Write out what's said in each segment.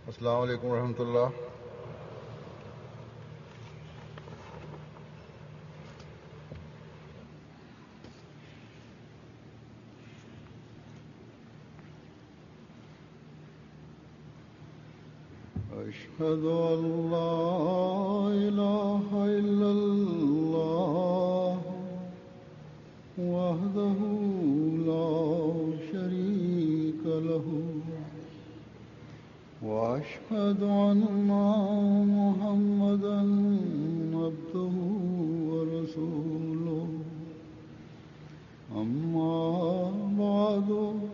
अस्सलामु अलैकुम रहमतुल्लाह। अशहदु अल्ला इलाहा इल्लल्लाह वहदहु ला शरीका लहु وأشهد أن محمدا عبده ورسوله أما بعد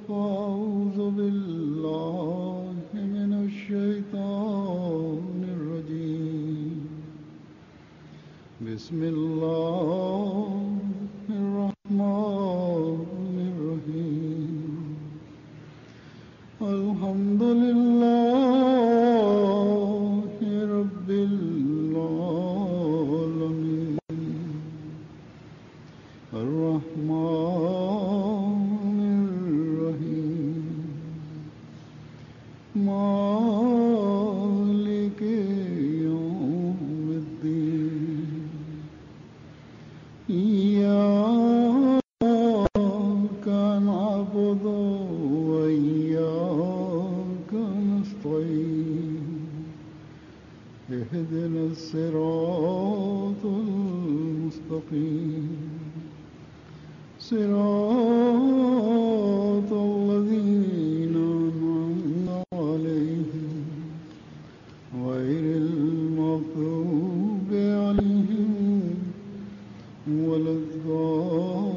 فأعوذ بالله من الشيطان الرجيم بسم الله الرحمن الرحيم الحمد لله رب العالمين الرحمن الرحيم مالك يوم الدين إياك نعبد وإياك نستعين اهدنا الصراط المستقيم صراط الذين أنعمت عليهم غير المغضوب عليهم ولا الضالين।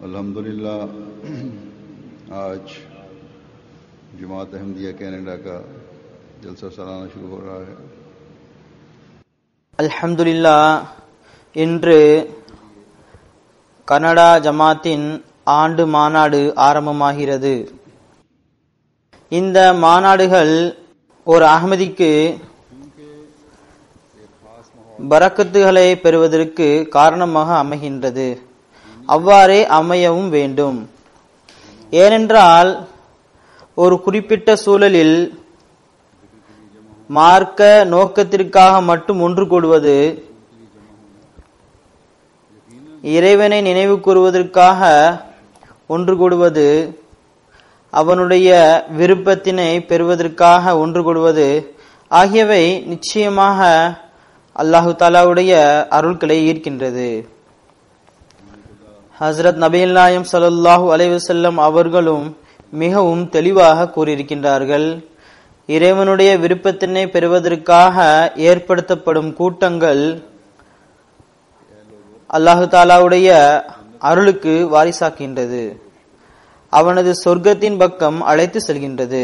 अल्हम्दुलिल्लाह आज जमात अहमदिया कनाडा का जलसा सालाना शुरू हो रहा है। அல்ஹம்துலில்லாஹ் இன்று கனடா ஜமாத்தின் ஆண்டு மாநாடு ஆரம்பமாகிறது. இந்த மாநாடுகள் ஒரு அஹ்மதிக்கு பரக்கத்துகளை பெறுவதற்கு காரணமாக அமைகின்றது. அவ்வாறே அமையவும் வேண்டும். ஏனென்றால் ஒரு குறிப்பிட்ட சூழலில் மார்க்க நோக்கத்திற்காக மட்டும் ஒன்று கூடுவது, இறைவனை நினைவு கூறுவதற்காக ஒன்று கூடுவது, அவனுடைய விருப்பத்தினை பெறுவதற்காக ஒன்று கூடுவது ஆகியவை நிச்சயமாக அல்லாஹு தாலாவுடைய அருள்களை ஈர்க்கின்றது. ஹஸ்ரத் நபிகள் நாயகம் ஸல்லல்லாஹு அலைஹி வஸல்லம் அவர்களும் மிகவும் தெளிவாக கூறியிருக்கின்றார்கள், இறைவனுடைய விருப்பத்தினை பெறுவதற்காக ஏற்படுத்தப்படும் கூட்டங்கள் அல்லாஹு தாலாவுடைய அருளுக்கு வாரிசாக்கின்றது, அவனது சொர்க்கத்தின் பக்கம் அழைத்து செல்கின்றது.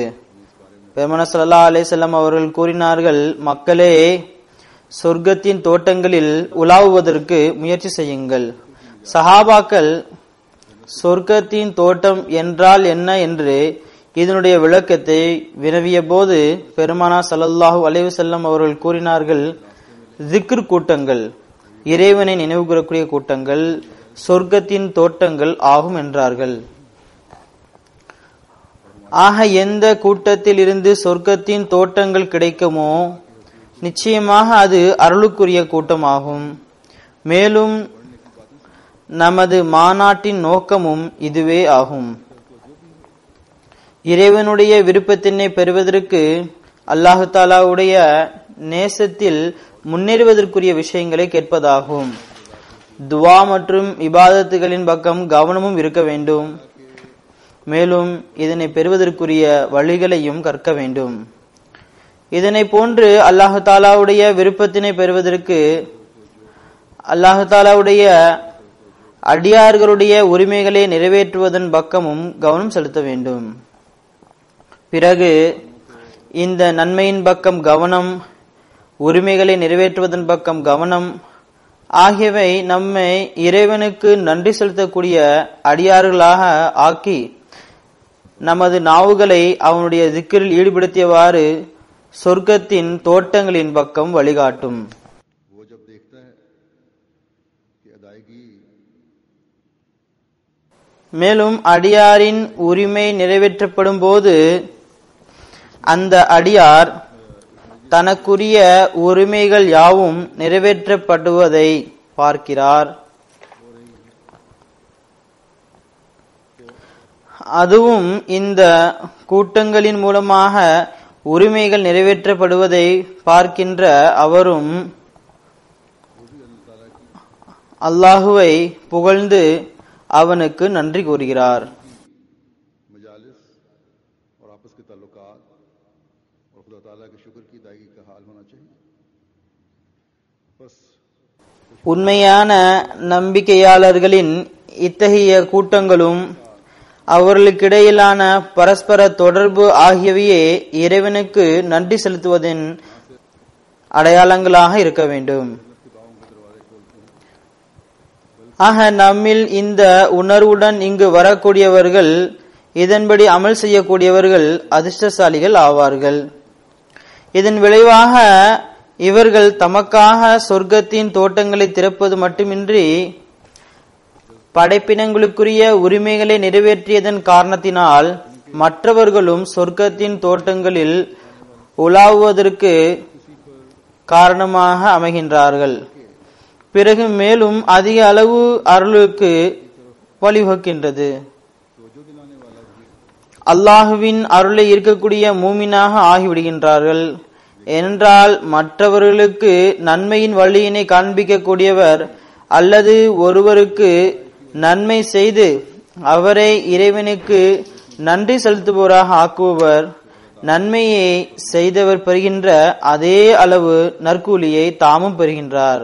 பெருமானார் ஸல்லல்லாஹு அலைஹி வஸல்லம் அவர்கள் கூறினார்கள், மக்களே, சொர்க்கத்தின் தோட்டங்களில் உலாவுவதற்கு முயற்சி செய்யுங்கள். சஹாபாக்கள் சொர்க்கத்தின் தோட்டம் என்றால் என்ன என்று இதனுடைய விளக்கத்தை வினவிய போது பெருமானார் ஸல்லல்லாஹு அலைஹி வஸல்லம் அவர்கள் கூறினார்கள், ஜிக்ர் கூட்டங்கள், இறைவனை நினைவு கூறக்கூடிய கூட்டங்கள் சொர்க்கத்தின் தோட்டங்கள் ஆகும் என்றார்கள். ஆக எந்த கூட்டத்தில் இருந்து சொர்க்கத்தின் தோட்டங்கள் கிடைக்குமோ நிச்சயமாக அது அருளுக்குரிய கூட்டமாகும். மேலும் நமது மாநாட்டின் நோக்கமும் இதுவே ஆகும். இறைவனுடைய விருப்பத்தினை பெறுவதற்கு அல்லாஹு தாலாவுடைய நேசத்தில் முன்னேறுவதற்குரிய விஷயங்களை கேட்பதாகும். துவா மற்றும் இபாதத்துகளின் பக்கம் கவனமும் இருக்க வேண்டும். மேலும் இதனை பெறுவதற்குரிய வழிகளையும் கற்க வேண்டும். இதனை போன்று அல்லாஹு தாலாவுடைய விருப்பத்தினை பெறுவதற்கு அல்லாஹு தாலாவுடைய அடியார்களுடைய உரிமைகளை நிறைவேற்றுவதன் பக்கமும் கவனம் செலுத்த வேண்டும். பிறகு இந்த நன்மையின் பக்கம் கவனம், உரிமைகளை நிறைவேற்றுவதன் பக்கம் கவனம் ஆகியவை நம்மை இறைவனுக்கு நன்றி செலுத்தக்கூடிய அடியார்களாக ஆக்கி நமது நாவுகளை அவனுடைய திக்ரில் ஈடுபடுத்தியவாறு சொர்க்கத்தின் தோட்டங்களின் பக்கம் வழிகாட்டும். மேலும் அடியாரின் உரிமை நிறைவேற்றப்படும் போது அந்த அடியார் தனக்குரிய உரிமைகள் யாவும் நிறைவேற்றப்படுவதை பார்க்கிறார். அதுவும் இந்த கூட்டங்களின் மூலமாக உரிமைகள் நிறைவேற்றப்படுவதை பார்க்கின்ற அவரும் அல்லாஹுவை புகழ்ந்து அவனுக்கு நன்றி கூறுகிறார். உண்மையான நம்பிக்கையாளர்களின் இத்தகைய கூட்டங்களும் அவர்களுக்கிடையிலான பரஸ்பர தொடர்பு ஆகியவையே இறைவனுக்கு நன்றி செலுத்துவதின் அடையாளங்களாக இருக்க வேண்டும். ஆக நம்மில் இந்த உணர்வுடன் இங்கு வரக்கூடியவர்கள், இதன்படி அமல் செய்யக்கூடியவர்கள் அதிர்ஷ்டசாலிகள் ஆவார்கள். இதன் விளைவாக இவர்கள் தமக்காக சொர்க்கத்தின் தோட்டங்களை திறப்பது மட்டுமின்றி படைப்பினங்களுக்குரிய உரிமைகளை நிறைவேற்றியதன் காரணத்தினால் மற்றவர்களும் சொர்க்கத்தின் தோட்டங்களில் உலாவுவதற்கு காரணமாக அமைகின்றார்கள். பிறகு மேலும் அதிக அளவு அருளுக்கு வழிவகுக்கின்றது. அல்லாஹுவின் அருளை இருக்கக்கூடிய மூமினாக ஆகிவிடுகின்றார்கள். ஏனென்றால் மற்றவர்களுக்கு நன்மையின் வழியினை காண்பிக்கக்கூடியவர் அல்லது ஒருவருக்கு நன்மை செய்து அவரை இறைவனுக்கு நன்றி செலுத்துபவராக ஆக்குபவர் நன்மையை செய்தவர் பெறுகின்ற அதே அளவு நற்கூலியை தாமும் பெறுகின்றார்.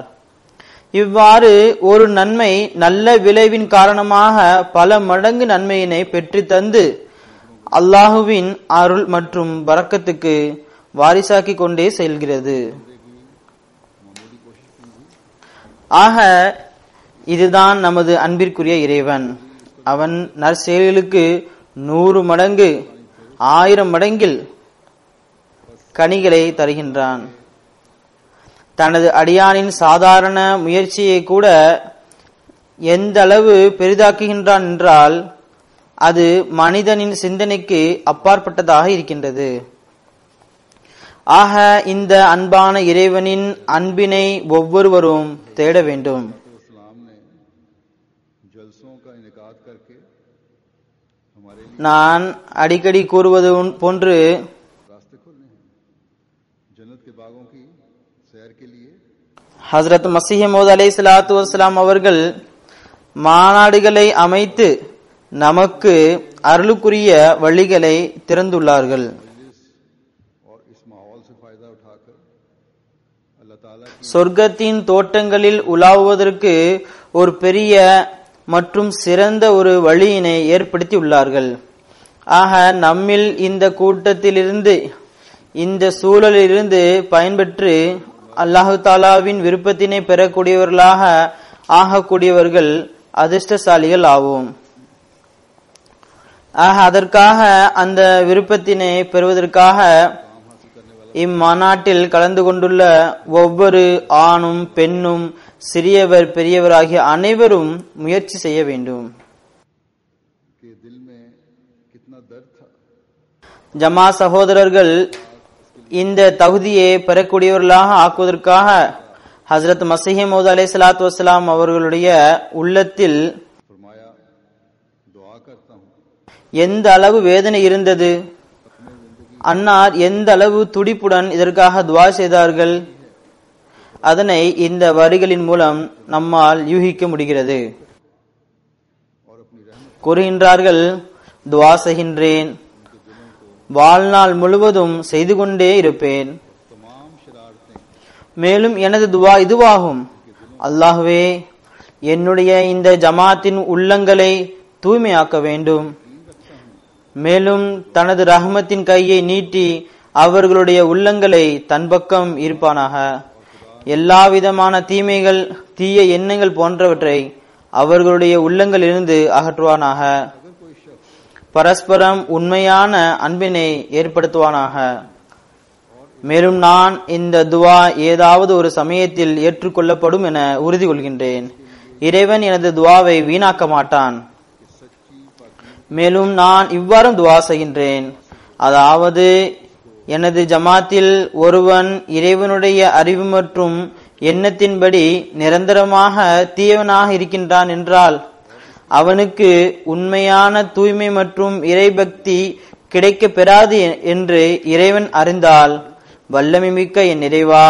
இவ்வாறு ஒரு நன்மை நல்ல விளைவின் காரணமாக பல மடங்கு நன்மையினை பெற்று தந்து அல்லாஹுவின் அருள் மற்றும் பரக்கத்துக்கு வாரிசாக்கி கொண்டே செல்கிறது. ஆக இதுதான் நமது அன்பிற்குரிய இறைவன். அவன் நற்செயல்களுக்கு 100 மடங்கு 1000 மடங்கில் கனிகளை தருகின்றான். தனது அடியானின் சாதாரண முயற்சியை கூட எந்த அளவு பெரிதாக்குகின்றான் என்றால் அது மனிதனின் சிந்தனைக்கு அப்பாற்பட்டதாக இருக்கின்றது. ஆக இந்த அன்பான இறைவனின் அன்பினை ஒவ்வொருவரும் தேட வேண்டும். நான் அடிக்கடி கூறுவது போன்று ஹஸ்ரத் மஸீஹ் மவ்ஊத் அலைஹிஸ்ஸலாத்து வஸ்ஸலாம் அவர்கள் மாநாடுகளை அமைத்து நமக்கு அருளுக்குரிய வழிகளை திறந்துள்ளார்கள். சொர்க்கத்தின் தோட்டங்களில் உலாவுவதற்கு ஒரு பெரிய மற்றும் சிறந்த ஒரு வழியினை ஏற்படுத்தி உள்ளார்கள். ஆக நம்மில் இந்த கூட்டத்திலிருந்து இந்த சூழலிலிருந்து பயன்பெற்று அல்லாஹு தாலாவின் விருப்பத்தினை பெறக்கூடியவர்களாக ஆகக்கூடியவர்கள் அதிர்ஷ்டசாலிகள் ஆவோம். ஆக அதற்காக அந்த விருப்பத்தினை பெறுவதற்காக இம்மாநாட்டில் கலந்து கொண்டுள்ள ஒவ்வொரு ஆணும் பெண்ணும் சிறியவர் பெரியவர் ஆகிய அனைவரும் முயற்சி செய்ய வேண்டும். ஜமா சகோதரர்கள் இந்த தகுதியை பெறக்கூடியவர்களாக ஆக்குவதற்காக ஹஸ்ரத் மஸீஹ் மவ்ஊத் அலைஹிஸ்ஸலாத்து வஸ்ஸலாம் அவர்களுடைய உள்ளத்தில் எந்த அளவு வேதனை இருந்தது, அன்னார் எந்த அளவு துடிப்புடன் இதற்காக துஆ செய்தார்கள், அதனை இந்த வரிகளின் மூலம் நம்மால் யூகிக்க முடிகிறது. கூறுகின்றார்கள், துஆ செய்கின்றேன், வாழ்நாள் முழுவதும் செய்து கொண்டே இருப்பேன். மேலும் எனது துஆ இதுவாகும், அல்லாஹ்வே என்னுடைய இந்த ஜமாத்தின் உள்ளங்களை தூய்மையாக்க வேண்டும். மேலும் தனது ரஹ்மத்தின் கையை நீட்டி அவர்களுடைய உள்ளங்களை தன் பக்கம் இருப்பானாக. எல்லா விதமான தீமைகள் தீய எண்ணங்கள் போன்றவற்றை அவர்களுடைய உள்ளங்களிலிருந்து அகற்றுவானாக. பரஸ்பரம் உண்மையான அன்பினை ஏற்படுத்துவானாக. மேலும் நான் இந்த துஆ ஏதாவது ஒரு சமயத்தில் ஏற்றுக்கொள்ளப்படும் என உறுதி கொள்கின்றேன். இறைவன் எனது துஆவை வீணாக்க மாட்டான். மேலும் நான் இவ்வாறும் துவா செய்கின்றேன், அதாவது எனது ஜமாத்தில் ஒருவன் இறைவனுடைய அறிவு மற்றும் எண்ணத்தின்படி நிரந்தரமாக தீயவனாக இருக்கின்றான் என்றால் அவனுக்கு உண்மையான தூய்மை மற்றும் இறைபக்தி கிடைக்க பெறாது என்று இறைவன் அறிந்தால், வல்லமை மிக்க என் இறைவா,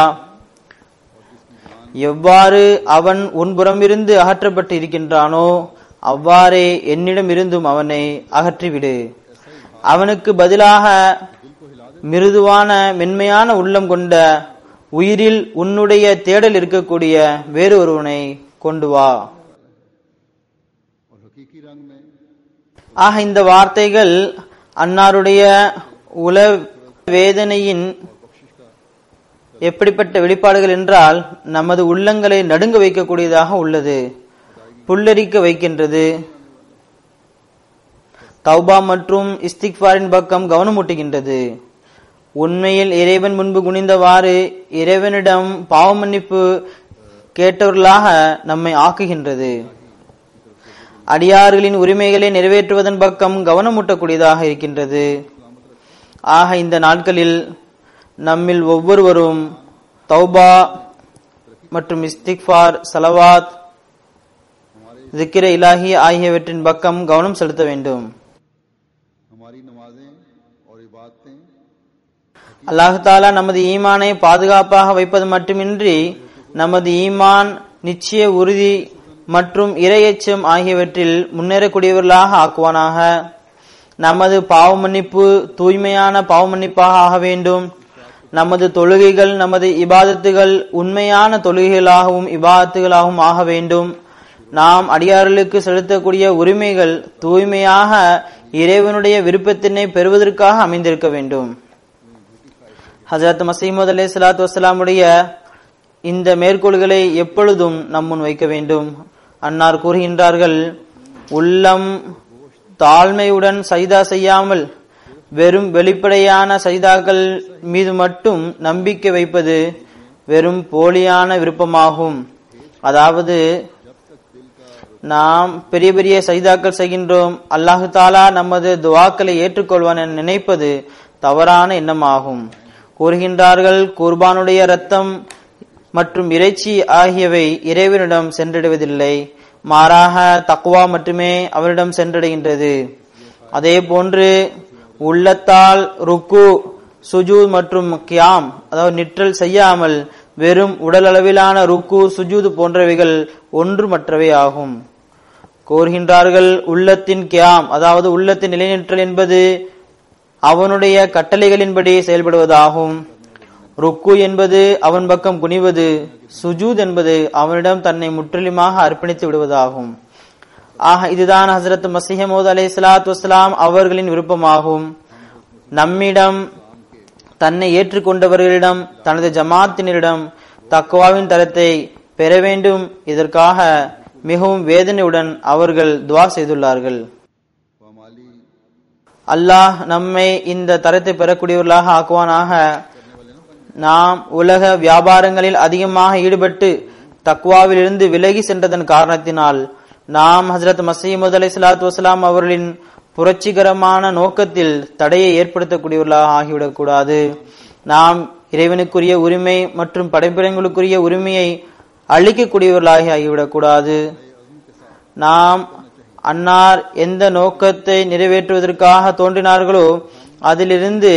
எவ்வாறு அவன் உன்புறமிருந்து அகற்றப்பட்டு இருக்கின்றானோ அவ்வாறே என்னிடம் இருந்தும் அவனை அகற்றிவிடு. அவனுக்கு பதிலாக மிருதுவான மென்மையான உள்ளம் கொண்ட உயிரில் உன்னுடைய தேடல் இருக்கக்கூடிய வேறு ஒருவனை கொண்டு வா. ஆக இந்த வார்த்தைகள் அன்னாருடைய உல வேதனையின் எப்படிப்பட்ட வெளிப்பாடுகள் என்றால் நமது உள்ளங்களை நடுங்க வைக்கக்கூடியதாக உள்ளது, புல்லரிக்க வைக்கின்றது. தௌபா மற்றும் இஸ்திக்ஃபாரின் பக்கம் கவனமூட்டுகின்றது. உண்மையில் இறைவன் முன்பு குனிந்தவாறு இறைவனிடம் பாவ மன்னிப்பு கேட்டவர்களாக நம்மை ஆக்குகின்றது. அடியார்களின் உரிமைகளை நிறைவேற்றுவதன் பக்கம் கவனமூட்டக்கூடியதாக இருக்கின்றது. ஆக இந்த நாட்களில் நம்மில் ஒவ்வொருவரும் தௌபா மற்றும் இஸ்திக்ஃபார், சலவாத், ذிக்ர இலாஹி ஆகியவற்றின் பக்கம் கவனம் செலுத்த வேண்டும். அல்லாஹ் தஆலா நமது ஈமானை பாதுகாப்பாக வைப்பது மட்டுமின்றி நமது ஈமான் நிச்சய உறுதி மற்றும் இறையச்சம் ஆகியவற்றில் முன்னேறக்கூடியவர்களாக ஆக்குவானாக. நமது பாவ மன்னிப்பு தூய்மையான பாவ மன்னிப்பாக ஆக வேண்டும். நமது தொழுகைகள், நமது இபாதத்துகள் உண்மையான தொழுகைகளாகவும் இபாதத்துகளாகவும் ஆக வேண்டும். நாம் அடியார்களுக்கு செலுத்தக்கூடிய உரிமைகள் தூய்மையாக இறைவனுடைய விருப்பத்தினை பெறுவதற்காக அமைந்திருக்க வேண்டும். ஹஜ்ரத் மஸீஹ் அலைஹிஸ்ஸலாத்து வஸ்ஸலாமுடைய இந்த மேற்கோள்களை எப்பொழுதும் நம்முன் வைக்க வேண்டும். அன்னார் கூறுகின்றார்கள், உள்ளம் தாழ்மையுடன் சஜ்தா செய்யாமல் வெறும் வெளிப்படையான சஜ்தாக்கள் மீது மட்டும் நம்பிக்கை வைப்பது வெறும் போலியான விருப்பமாகும். அதாவது நாம் பெரிய பெரிய சஜ்தாக்கள் செய்கின்றோம், அல்லாஹு தாலா நமது துஆக்களை ஏற்றுக்கொள்வான் என நினைப்பது தவறான எண்ணமாகும். கூறுகின்றார்கள், குர்பானுடைய இரத்தம் மற்றும் இறைச்சி ஆகியவை இறைவனிடம் சென்றடைவதில்லை, மாறாக தக்வா மட்டுமே அவரிடம் சென்றடைகின்றது. அதே போன்று உள்ளத்தால் ருக்கு, சுஜூத் மற்றும் கியாம், அதாவது நிற்றல் செய்யாமல் வெறும் உடல் அளவிலான ருக்கு, சுஜூத் போன்றவைகள் ஒன்றுமற்றவை ஆகும். கூறுகின்றார்கள், உள்ளத்தின் கியாம், அதாவது உள்ளத்தின் நிலைநிற்றல் என்பது அவனுடைய கட்டளைகளின்படி செயல்படுவதாகும். ருக்கு என்பது அவன் பக்கம் குனிவது, சுஜூத் என்பது அவனிடம் தன்னை முற்றிலுமாக அர்ப்பணித்து விடுவதாகும். ஆக இதுதான் ஹஜ்ரத் மஸீஹ் மவ்ஊத் அலைஹிஸ்ஸலாத்து வஸ்ஸலாம் அவர்களின் விருப்பமாகும். நம்மிடம் தன்னை ஏற்றுக்கொண்டவர்களிடம், தனது ஜமாத்தினரிடம் தக்வாவின் தரத்தை பெற வேண்டும். இதற்காக மிகவும் வேதனையுடன் அவர்கள் துஆ செய்துள்ளார்கள். அல்லாஹ் நம்மை இந்த தரத்தை பெறக்கூடியவர்களாக ஆக்குவானாக. நாம் உலக வியாபாரங்களில் அதிகமாக ஈடுபட்டு தக்வாவிலிருந்து விலகி சென்றதன் காரணத்தினால் நாம் ஹஜ்ரத் மஸீஹ் மவ்ஊத் அலைஹிஸ்ஸலாத்து வஸ்ஸலாம் அவர்களின் புரட்சிகரமான நோக்கத்தில் தடையை ஏற்படுத்தக்கூடியவர்களாக ஆகிவிடக் கூடாது. நாம் இறைவனுக்குரிய உரிமை மற்றும் படைப்பினங்களுக்குரிய உரிமையை அளிக்கக்கூடியவர்களாக ஆகிவிடக் கூடாது. நாம் அன்னார் எந்த நோக்கத்தை நிறைவேற்றுவதற்காக தோன்றினார்களோ அதிலிருந்து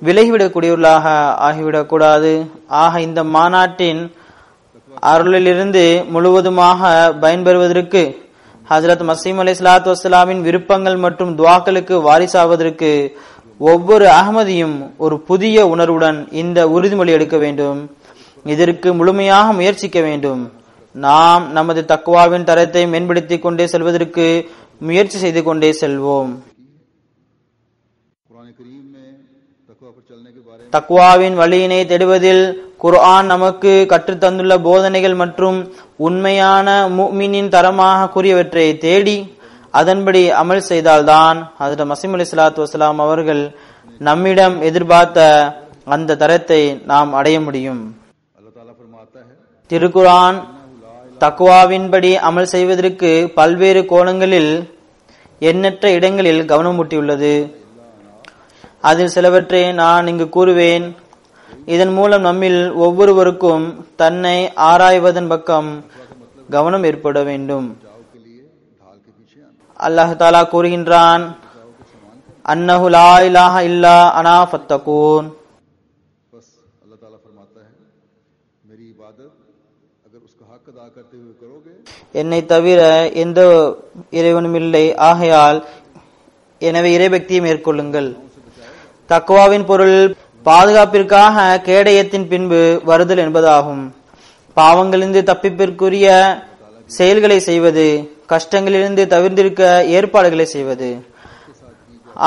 விலகிவிடக்கூடியவர்களாக ஆகிவிடக் கூடாது. ஆக இந்த மாநாட்டின் அருளிலிருந்து முழுவதுமாக பயன்பெறுவதற்கு, ஹஜ்ரத் மஸீஹ் அலைஹிஸ்ஸலாத்து வஸ்ஸலாமின் விருப்பங்கள் மற்றும் துஆக்களுக்கு வாரிசாவதற்கு ஒவ்வொரு அஹ்மதியும் ஒரு புதிய உணர்வுடன் இந்த உறுதிமொழி எடுக்க வேண்டும். இதற்கு முழுமையாக முயற்சிக்க வேண்டும். நாம் நமது தக்வாவின் தரத்தை மேம்படுத்திக் கொண்டே செல்வதற்கு முயற்சி செய்து கொண்டே செல்வோம். தக்வாவின் வழியினை தேடுவதில் குர்ஆன் நமக்கு கற்றுத்தந்துள்ள போதனைகள் மற்றும் உண்மையான முஃமினின் தரமாக கூறியவற்றை தேடி அதன்படி அமல் செய்தால்தான் ஹஜ்ரத் மஸீஹ் அலைஹிஸ்ஸலாத்து வஸ்ஸலாம் அவர்கள் நம்மிடம் எதிர்பார்த்த அந்த தரத்தை நாம் அடைய முடியும். திருக்குர்ஆன் தக்வாவின்படி அமல் செய்வதற்கு பல்வேறு கோணங்களில் எண்ணற்ற இடங்களில் கவனமூட்டியுள்ளது. அதில் சிலவற்றை நான் இங்கு கூறுவேன். இதன் மூலம் நம்மில் ஒவ்வொருவருக்கும் தன்னை ஆராய்வதன் பக்கம் கவனம் ஏற்பட வேண்டும். அல்லாஹ் தஆலா கூறுகின்றான், அன்னஹு லா இலாஹ இல்லா அனா ஃபத்தகூன். बस अल्लाह ताला फरमाता है मेरी इबादत अगर उसका हक अदा करते हुए करोगे, என்னை தவிர எந்த இறைவனும் இல்லை, ஆகையால் எனவே இறைபக்தியை மேற்கொள்ளுங்கள். தக்வாவின் பொருள் பாதுகாப்பிற்காக கேடயத்தின் பின்பு வருதல் என்பதாகும். பாவங்களிலிருந்து தப்பிப்பிற்குரிய செயல்களை செய்வது, கஷ்டங்களிலிருந்து தவிர்ந்திருக்க ஏற்பாடுகளை செய்வது.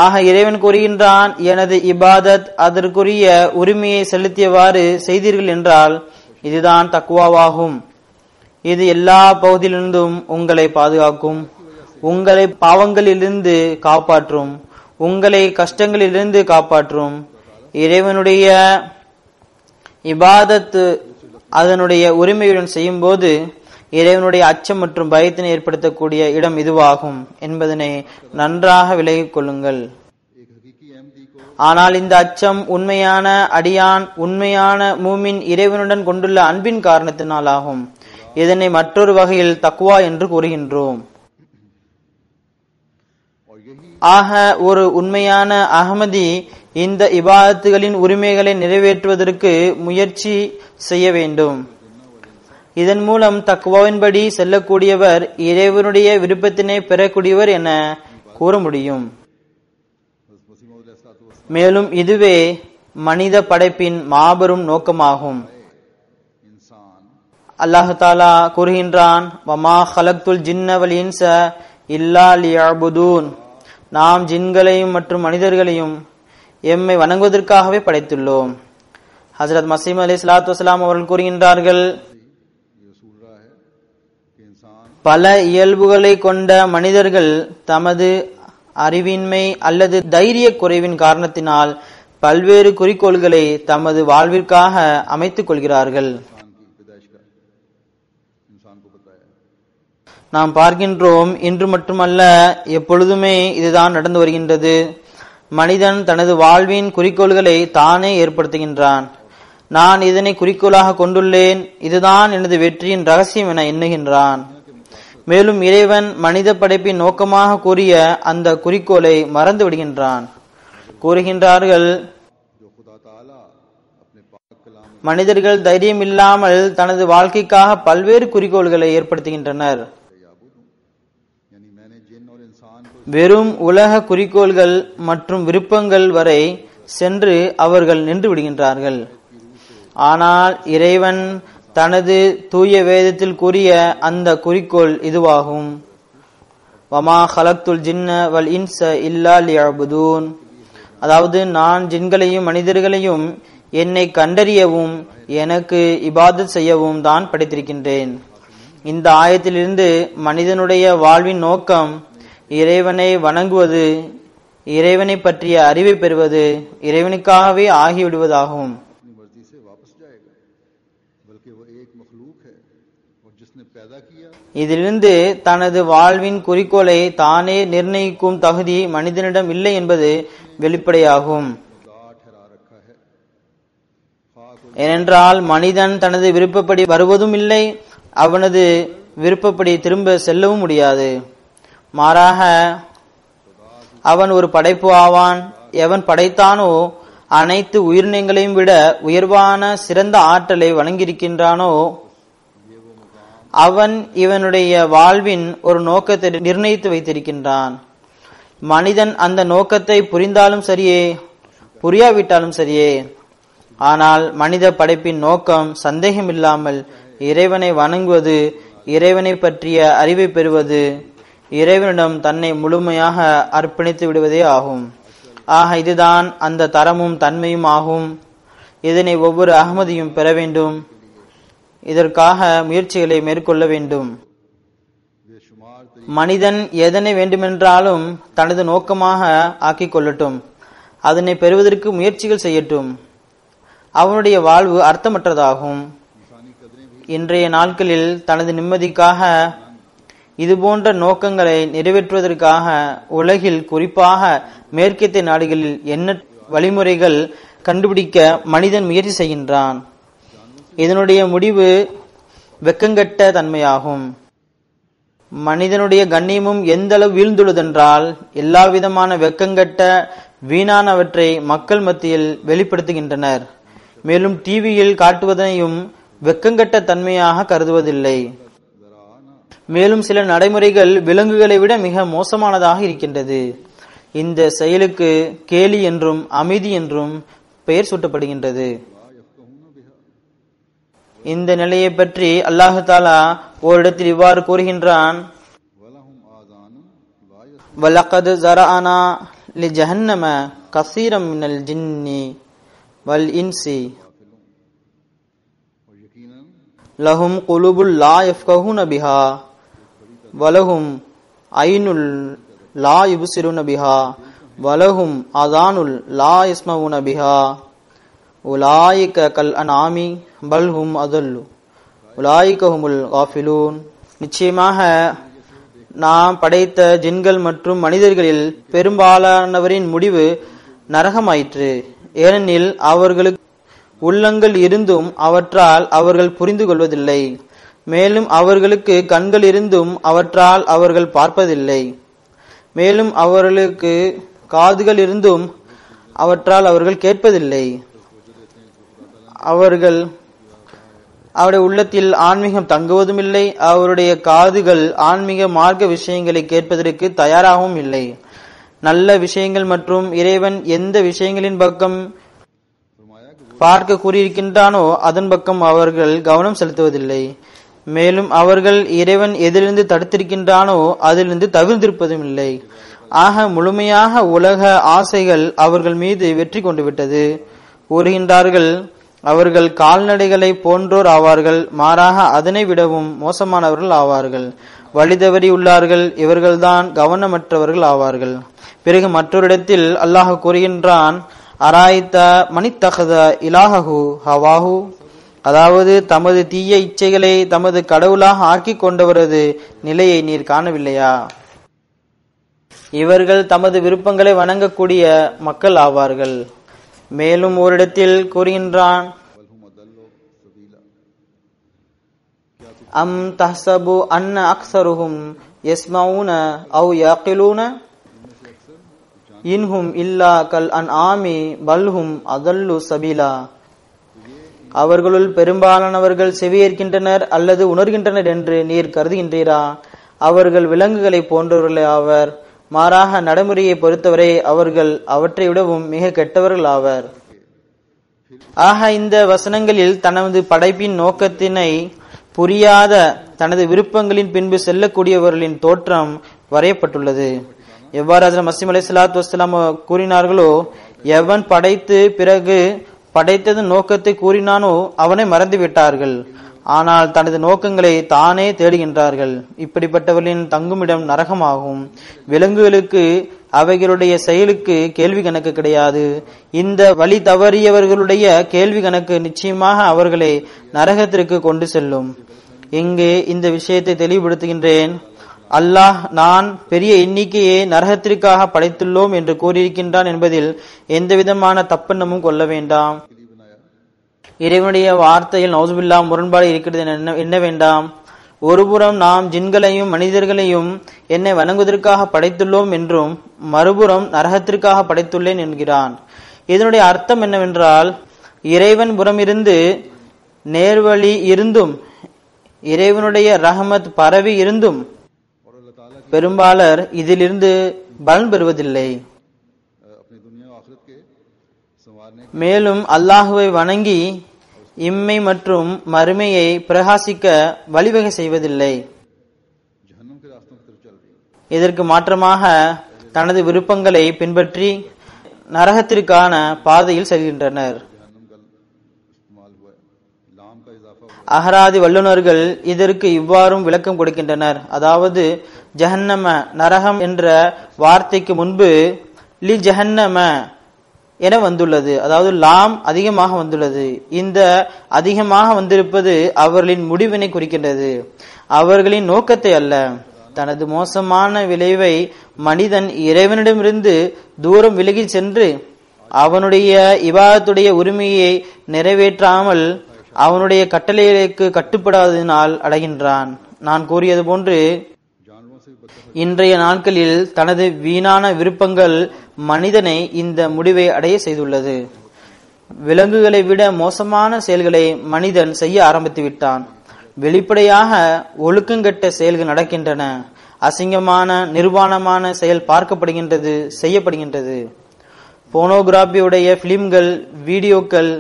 ஆக இறைவன் கூறுகின்றான், எனது இபாதத் அதற்குரிய உரிமையை செலுத்தியவாறு செய்தீர்கள் என்றால் இதுதான் தக்வாவாகும். இது எல்லா பகுதியிலிருந்தும் உங்களை பாதுகாக்கும், உங்களை பாவங்களிலிருந்து காப்பாற்றும், உங்களை கஷ்டங்களிலிருந்து காப்பாற்றும். இறைவனுடைய இபாதத் அதனுடைய உரிமையுடன் செய்யும் போது இறைவனுடைய அச்சம் மற்றும் பயத்தினை ஏற்படுத்தக்கூடிய இடம் இதுவாகும் என்பதனை நன்றாக விலகிக் கொள்ளுங்கள். ஆனால் இந்த அச்சம் உண்மையான அடியான், உண்மையான மூமின் இறைவனுடன் கொண்டுள்ள அன்பின் காரணத்தினாலாகும். இதனை மற்றொரு வகையில் தக்வா என்று கூறுகின்றோம். ஆக ஒரு உண்மையான அஹ்மதி இந்த இபாதத்துகளின் உரிமைகளை நிறைவேற்றுவதற்கு முயற்சி செய்ய வேண்டும். இதன் மூலம் தக்வாவின்படி செல்லக்கூடியவர் இறைவனுடைய விருப்பத்தினை பெறக்கூடியவர் என கூற முடியும். மேலும் இதுவே மனித படைப்பின் மாபெரும் நோக்கமாகும். அல்லாஹ் தஆலா கூறுகின்றான், வமா ஹலக்துல் ஜின்ன வல் இன்ஸ இல்லா லியஅபுதூன். நாம் ஜின்களையும் மற்றும் மனிதர்களையும் எம்மை வணங்குவதற்காகவே படைத்துள்ளோம். ஹஜ்ரத் மஸீஹ் அலைஹிஸ்ஸலாத்து வஸலாம் அவர்கள் கூறுகின்றார்கள், பல இயல்புகளை கொண்ட மனிதர்கள் தமது அறிவின்மை அல்லது தைரிய குறைவின் காரணத்தினால் பல்வேறு குறிக்கோள்களை தமது வாழ்விற்காக அமைத்துக் கொள்கிறார்கள். நாம் பார்க்கின்றோம், இன்று மட்டுமல்ல எப்பொழுதுமே இதுதான் நடந்து வருகின்றது. மனிதன் தனது வாழ்வின் குறிக்கோள்களை தானே ஏற்படுத்துகின்றான். நான் இதனை குறிக்கோளாக கொண்டுள்ளேன், இதுதான் எனது வெற்றியின் ரகசியம் என எண்ணுகின்றான். மேலும் இறைவன் மனித படைப்பின் நோக்கமாக கூறிய அந்த குறிக்கோளை மறந்து விடுகின்றான். கூறுகின்றார்கள், மனிதர்கள் தைரியம் இல்லாமல் தனது வாழ்க்கைக்காக பல்வேறு குறிக்கோள்களை ஏற்படுத்துகின்றனர். வெறும் உலக குறிக்கோள்கள் மற்றும் விருப்பங்கள் வரை சென்று அவர்கள் நின்று விடுகின்றார்கள். ஆனால் இறைவன் தனது தூய வேதத்தில் கூறிய அந்த குறிக்கோள் இதுவாகும், வமா ஹலக்துல் ஜின்ன வல் இன்ஸ இல்லா லியஅபுதூன். அதாவது நான் ஜின்களையும் மனிதர்களையும் என்னை கண்டறியவும் எனக்கு இபாதத் செய்யவும் தான் படைத்திருக்கின்றேன். இந்த ஆயத்திலிருந்து மனிதனுடைய வாழ்வின் நோக்கம் இறைவனை வணங்குவது, இறைவனை பற்றிய அறிவை பெறுவது, இறைவனுக்காகவே ஆகிவிடுவதாகும். இதிலிருந்து தனது வாழ்வின் குறிக்கோளை தானே நிர்ணயிக்கும் தகுதி மனிதனிடம் இல்லை என்பது வெளிப்படையாகும். ஏனென்றால் மனிதன் தனது விருப்பப்படி வருவதும் இல்லை, அவனது விருப்பப்படி திரும்ப செல்லவும் முடியாது. மாறாக அவன் ஒரு படைப்பு ஆவான். எவன் படைத்தானோ அனைத்து உயிரினங்களையும் விட உயர்வான சிறந்த ஆற்றலை வழங்கியிருக்கின்றானோ அவன் இவனுடைய வாழ்வின் ஒரு நோக்கத்தை நிர்ணயித்து வைத்திருக்கின்றான். மனிதன் அந்த நோக்கத்தை புரிந்தாலும் சரியே, புரியாவிட்டாலும் சரியே, ஆனால் மனித படைப்பின் நோக்கம் சந்தேகமில்லாமல் இறைவனை வணங்குவது, இறைவனை பற்றிய அறிவை பெறுவது, இறைவனிடம் தன்னை முழுமையாக அர்ப்பணித்து விடுவதே ஆகும். ஆக இதுதான் அந்த தரமும் தன்மையும் ஆகும். இதனை ஒவ்வொரு அஹ்மதியும் பெற வேண்டும். இதற்காக முயற்சிகளை மேற்கொள்ள வேண்டும். மனிதன் எதனை வேண்டுமென்றாலும் தனது நோக்கமாக ஆக்கிக் கொள்ளட்டும், அதனை பெறுவதற்கு முயற்சிகள் செய்யட்டும். அவனுடைய வாழ்வு அர்த்தமற்றதாகும். இன்றைய நாட்களில் தனது நிம்மதிக்காக இதுபோன்ற நோக்கங்களை நிறைவேற்றுவதற்காக உலகில் குறிப்பாக மேற்கத்திய நாடுகளில் என்ன வழிமுறைகள் கண்டுபிடிக்க மனிதன் முயற்சி செய்கின்றான். இதனுடைய முடிவு வெக்கங்கெட்ட தன்மையாகும். மனிதனுடைய கண்ணியமும் எந்த அளவு வீழ்ந்துள்ளதென்றால் எல்லாவிதமான வெக்கங்கெட்ட வீணானவற்றை மக்கள் மத்தியில் வெளிப்படுத்துகின்றனர். மேலும் டிவியில் காட்டுவதையும் வெக்கங்கெட்ட தன்மையாக கருதுவதில்லை. மேலும் சில நடைமுறைகள் விலங்குகளை விட மிக மோசமானதாக இருக்கின்றது. இந்த செயலுக்கு கேலி என்றும் அமைதி என்றும் பெயர் சூட்டப்படுகின்றது. இந்த நிலையை பற்றி அல்லாஹு தாலா ஓரிடத்தில் இவ்வாறு கூறுகின்றான், வலகத் ஸரஅனா லிஜஹன்னம கஸீரம் மினல் ஜின்னி வல் இன்சி லஹும் குலூபுல் லா யஃப்கஹூன பிஹா வலஹும் ஐனுல் லா யுப்சிருன பிஹா வலஹும் ஆதானுல் லா யஸ்மஊன பிஹா உலாயிக கல் அன்ஆமி பல்ஹும் அதல்லு உலாயிக ஹுமுல் காஃபிலூன். நிச்சயமாக நாம் படைத்த ஜின்கள் மற்றும் மனிதர்களில் பெரும்பாலானவரின் முடிவு நரகமாயிற்று. ஏனெனில் அவர்களுக்கு உள்ளங்கள் இருந்தும் அவற்றால் அவர்கள் புரிந்து கொள்வதில்லை. மேலும் அவர்களுக்கு கண்கள் இருந்தும் அவற்றால் அவர்கள் பார்ப்பதில்லை. மேலும் அவர்களுக்கு காதுகள் இருந்தும் அவற்றால் அவர்கள் கேட்பதில்லை. அவருடைய உள்ளத்தில் ஆன்மீகம் தங்குவதும் இல்லை. அவருடைய காதுகள் ஆன்மீக மார்க்க விஷயங்களை கேட்பதற்கு தயாராகவும் இல்லை. நல்ல விஷயங்கள் மற்றும் இறைவன் எந்த விஷயங்களின் பக்கம் பார்க்க கூறியிருக்கின்றானோ அதன் பக்கம் அவர்கள் கவனம் செலுத்துவதில்லை. மேலும் அவர்கள் இறைவன் எதிலிருந்து தடுத்திருக்கின்றானோ அதிலிருந்து தவிர்த்திருப்பதும் இல்லை. ஆக முழுமையாக உலக ஆசைகள் அவர்கள் மீது வெற்றி கொண்டு விட்டது. கூறுகின்றார்கள், அவர்கள் கால்நடைகளை போன்றோர் ஆவார்கள், மாறாக அதனை விடவும் மோசமானவர்கள் ஆவார்கள். வழிதவறி உள்ளார்கள், இவர்கள்தான் கவனமற்றவர்கள் ஆவார்கள். பிறகு மற்றொரு இடத்தில் அல்லாஹ் கூறுகின்றான், அராய்த மனித்தகத இலாஹு ஹவாஹு, அதாவது தமது தீய இச்சைகளை தமது கடவுளாக ஆக்கி கொண்டவரது நிலையை நீர் காணவில்லையா? இவர்கள் தமது விருப்பங்களை வணங்கக்கூடிய மக்கள் ஆவார்கள். மேலும் ஓரிடத்தில் கூறுகின்றான், அம் தஹ்சபு அன்ன அக்ஸருஹும் யஸ்மஊன அவ் யாகிலூன இன்ஹும் இல்லா கல் அன்ஆமி பல்ஹும் அதல்லு சபீலா. அவர்களுள் பெரும்பாலானவர்கள் செவியேற்கின்றனர் அல்லது உணர்கின்றனர் என்று நீர் கருதுகின்றீரா? அவர்கள் விலங்குகளை போன்றவர்களே ஆவர். மாறாக நடைமுறையை பொறுத்தவரை அவர்கள் அவற்றை விடவும் மிக கெட்டவர்கள் ஆவர். ஆக இந்த வசனங்களில் தனது படைப்பின் நோக்கத்தினை புரியாத தனது விருப்பங்களின் பின்பு செல்லக்கூடியவர்களின் தோற்றம் வரையப்பட்டுள்ளது. எவ்வாறு ஹஜ்ரத் மஸீஹ் அலைஹிஸ்ஸலாத்து வஸ்ஸலாம் கூறினார்களோ, எவன் படைத்து பிறகு படைத்தது நோக்கத்தை கூறினானோ அவனை மறந்து விட்டார்கள். ஆனால் தனது நோக்கங்களை தானே தேடுகின்றார்கள். இப்படிப்பட்டவர்களின் தங்குமிடம் நரகமாகும். விலங்குகளுக்கு அவைகளுடைய செயலுக்கு கேள்வி கணக்கு கிடையாது. இந்த வழி தவறியவர்களுடைய கேள்வி கணக்கு நிச்சயமாக அவர்களை நரகத்திற்கு கொண்டு செல்லும். இங்கு இந்த விஷயத்தை தெளிவுபடுத்துகின்றேன். அல்லாஹ் நான் பெரிய எண்ணிக்கையை நரகத்திற்காக படைத்துள்ளோம் என்று கூறியிருக்கின்றான் என்பதில் எந்தவிதமான தப்பெண்ணமும் கொள்ள வேண்டாம். இறைவனுடைய வார்த்தையில் நௌசுபில்லா முரண்பாடு இருக்கிறது என்ன வேண்டாம். ஒருபுறம் நாம் ஜின்களையும் மனிதர்களையும் என்னை வணங்குவதற்காக படைத்துள்ளோம் என்றும் மறுபுறம் நரகத்திற்காக படைத்துள்ளேன் என்கிறான். இதனுடைய அர்த்தம் என்னவென்றால், இறைவன் புறமிருந்து நேர்வழி இருந்தும் இறைவனுடைய ரஹமத் பரவி இருந்தும் பெரும்பாலர் இதிலிருந்து பலன் பெறுவதில்லை. மேலும் அல்லாஹுவை வணங்கி இம்மை மற்றும் மறுமையை பிரகாசிக்க வழிவகை செய்வதில்லை. இதற்கு மாற்றமாக தனது விருப்பங்களை பின்பற்றி நரகத்திற்கான பாதையில் செல்கின்றனர். அகராதி வல்லுநர்கள் இதற்கு இவ்வாறும் விளக்கம் கொடுக்கின்றனர். அதாவது ஜஹன்னம நரகம் என்ற வார்த்தைக்கு முன்பு லி ஜஹன்னம என வந்துள்ளது. அதாவது லாம் அதிகமாக வந்துள்ளது. இந்த அதிகமாக வந்திருப்பது அவர்களின் முடிவினை குறிக்கின்றது, அவர்களின் நோக்கத்தை அல்ல. தனது மோசமான விளைவை மனிதன் இறைவனிடமிருந்து தூரம் விலகி சென்று அவனுடைய இபாதத்துடைய உரிமையை நிறைவேற்றாமல் அவனுடைய கட்டளைகளுக்கு கட்டுப்படாததினால் அடைகின்றான். நான் கூறியது போன்று இன்றைய நாட்களில் தனது வீணான விருப்பங்கள் மனிதனை இந்த முடிவை அடைய செய்துள்ளது. விலங்குகளை விட மோசமான செயல்களை மனிதன் செய்ய ஆரம்பித்து விட்டான். வெளிப்படையாக ஒழுக்கங்கெட்ட செயல்கள் நடக்கின்றன. அசிங்கமான நிர்வாணமான செயல் பார்க்கப்படுகின்றது, செய்யப்படுகின்றது. போனோகிராபியுடைய பிலிம்கள், வீடியோக்கள்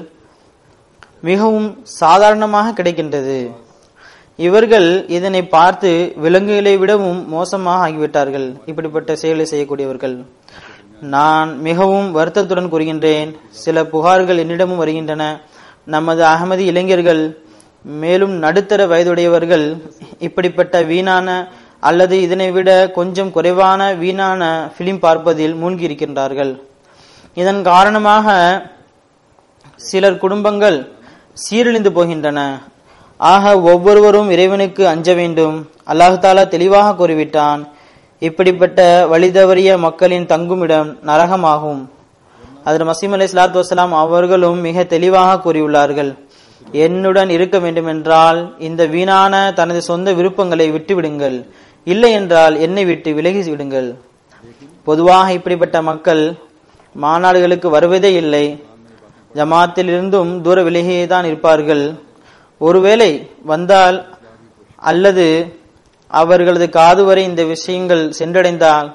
மிகவும் சாதாரணமாக கிடைக்கின்றது. இவர்கள் இதனை பார்த்து விலங்குகளை விடவும் மோசமாக ஆகிவிட்டார்கள். இப்படிப்பட்ட செயலை செய்யக்கூடியவர்கள். நான் மிகவும் வருத்தத்துடன் கூறுகின்றேன், சில புகார்கள் என்னிடமும் வருகின்றன. நமது அகமதி இளைஞர்கள் மேலும் நடுத்தர வயதுடையவர்கள் இப்படிப்பட்ட வீணான அல்லது இதனை விட கொஞ்சம் குறைவான வீணான பிலிம் பார்ப்பதில் மூழ்கி இருக்கின்றார்கள். இதன் காரணமாக சிலர் குடும்பங்கள் சீரழிந்து போகின்றன. ஆக ஒவ்வொருவரும் இறைவனுக்கு அஞ்ச வேண்டும். அல்லாஹ் தாலா தெளிவாக கூறிவிட்டான், இப்படிப்பட்ட வழிதவறிய மக்களின் தங்குமிடம் நரகமாகும். அதில் மசீம் அலைஹிஸ்ஸலாத்து வஸ்ஸலாம் அவர்களும் மிக தெளிவாக கூறியுள்ளார்கள், என்னுடன் இருக்க வேண்டுமென்றால் இந்த வீணான தனது சொந்த விருப்பங்களை விட்டுவிடுங்கள், இல்லை என்றால் என்னை விட்டு விலகி விடுங்கள். பொதுவாக இப்படிப்பட்ட மக்கள் மாநாடுகளுக்கு வருவதே இல்லை. ஜமாத்தில் இருந்தும் தூர விலகியே தான் இருப்பார்கள். ஒருவேளை வந்தால் அல்லது அவர்களது காது வரை இந்த விஷயங்கள் சென்றடைந்தால்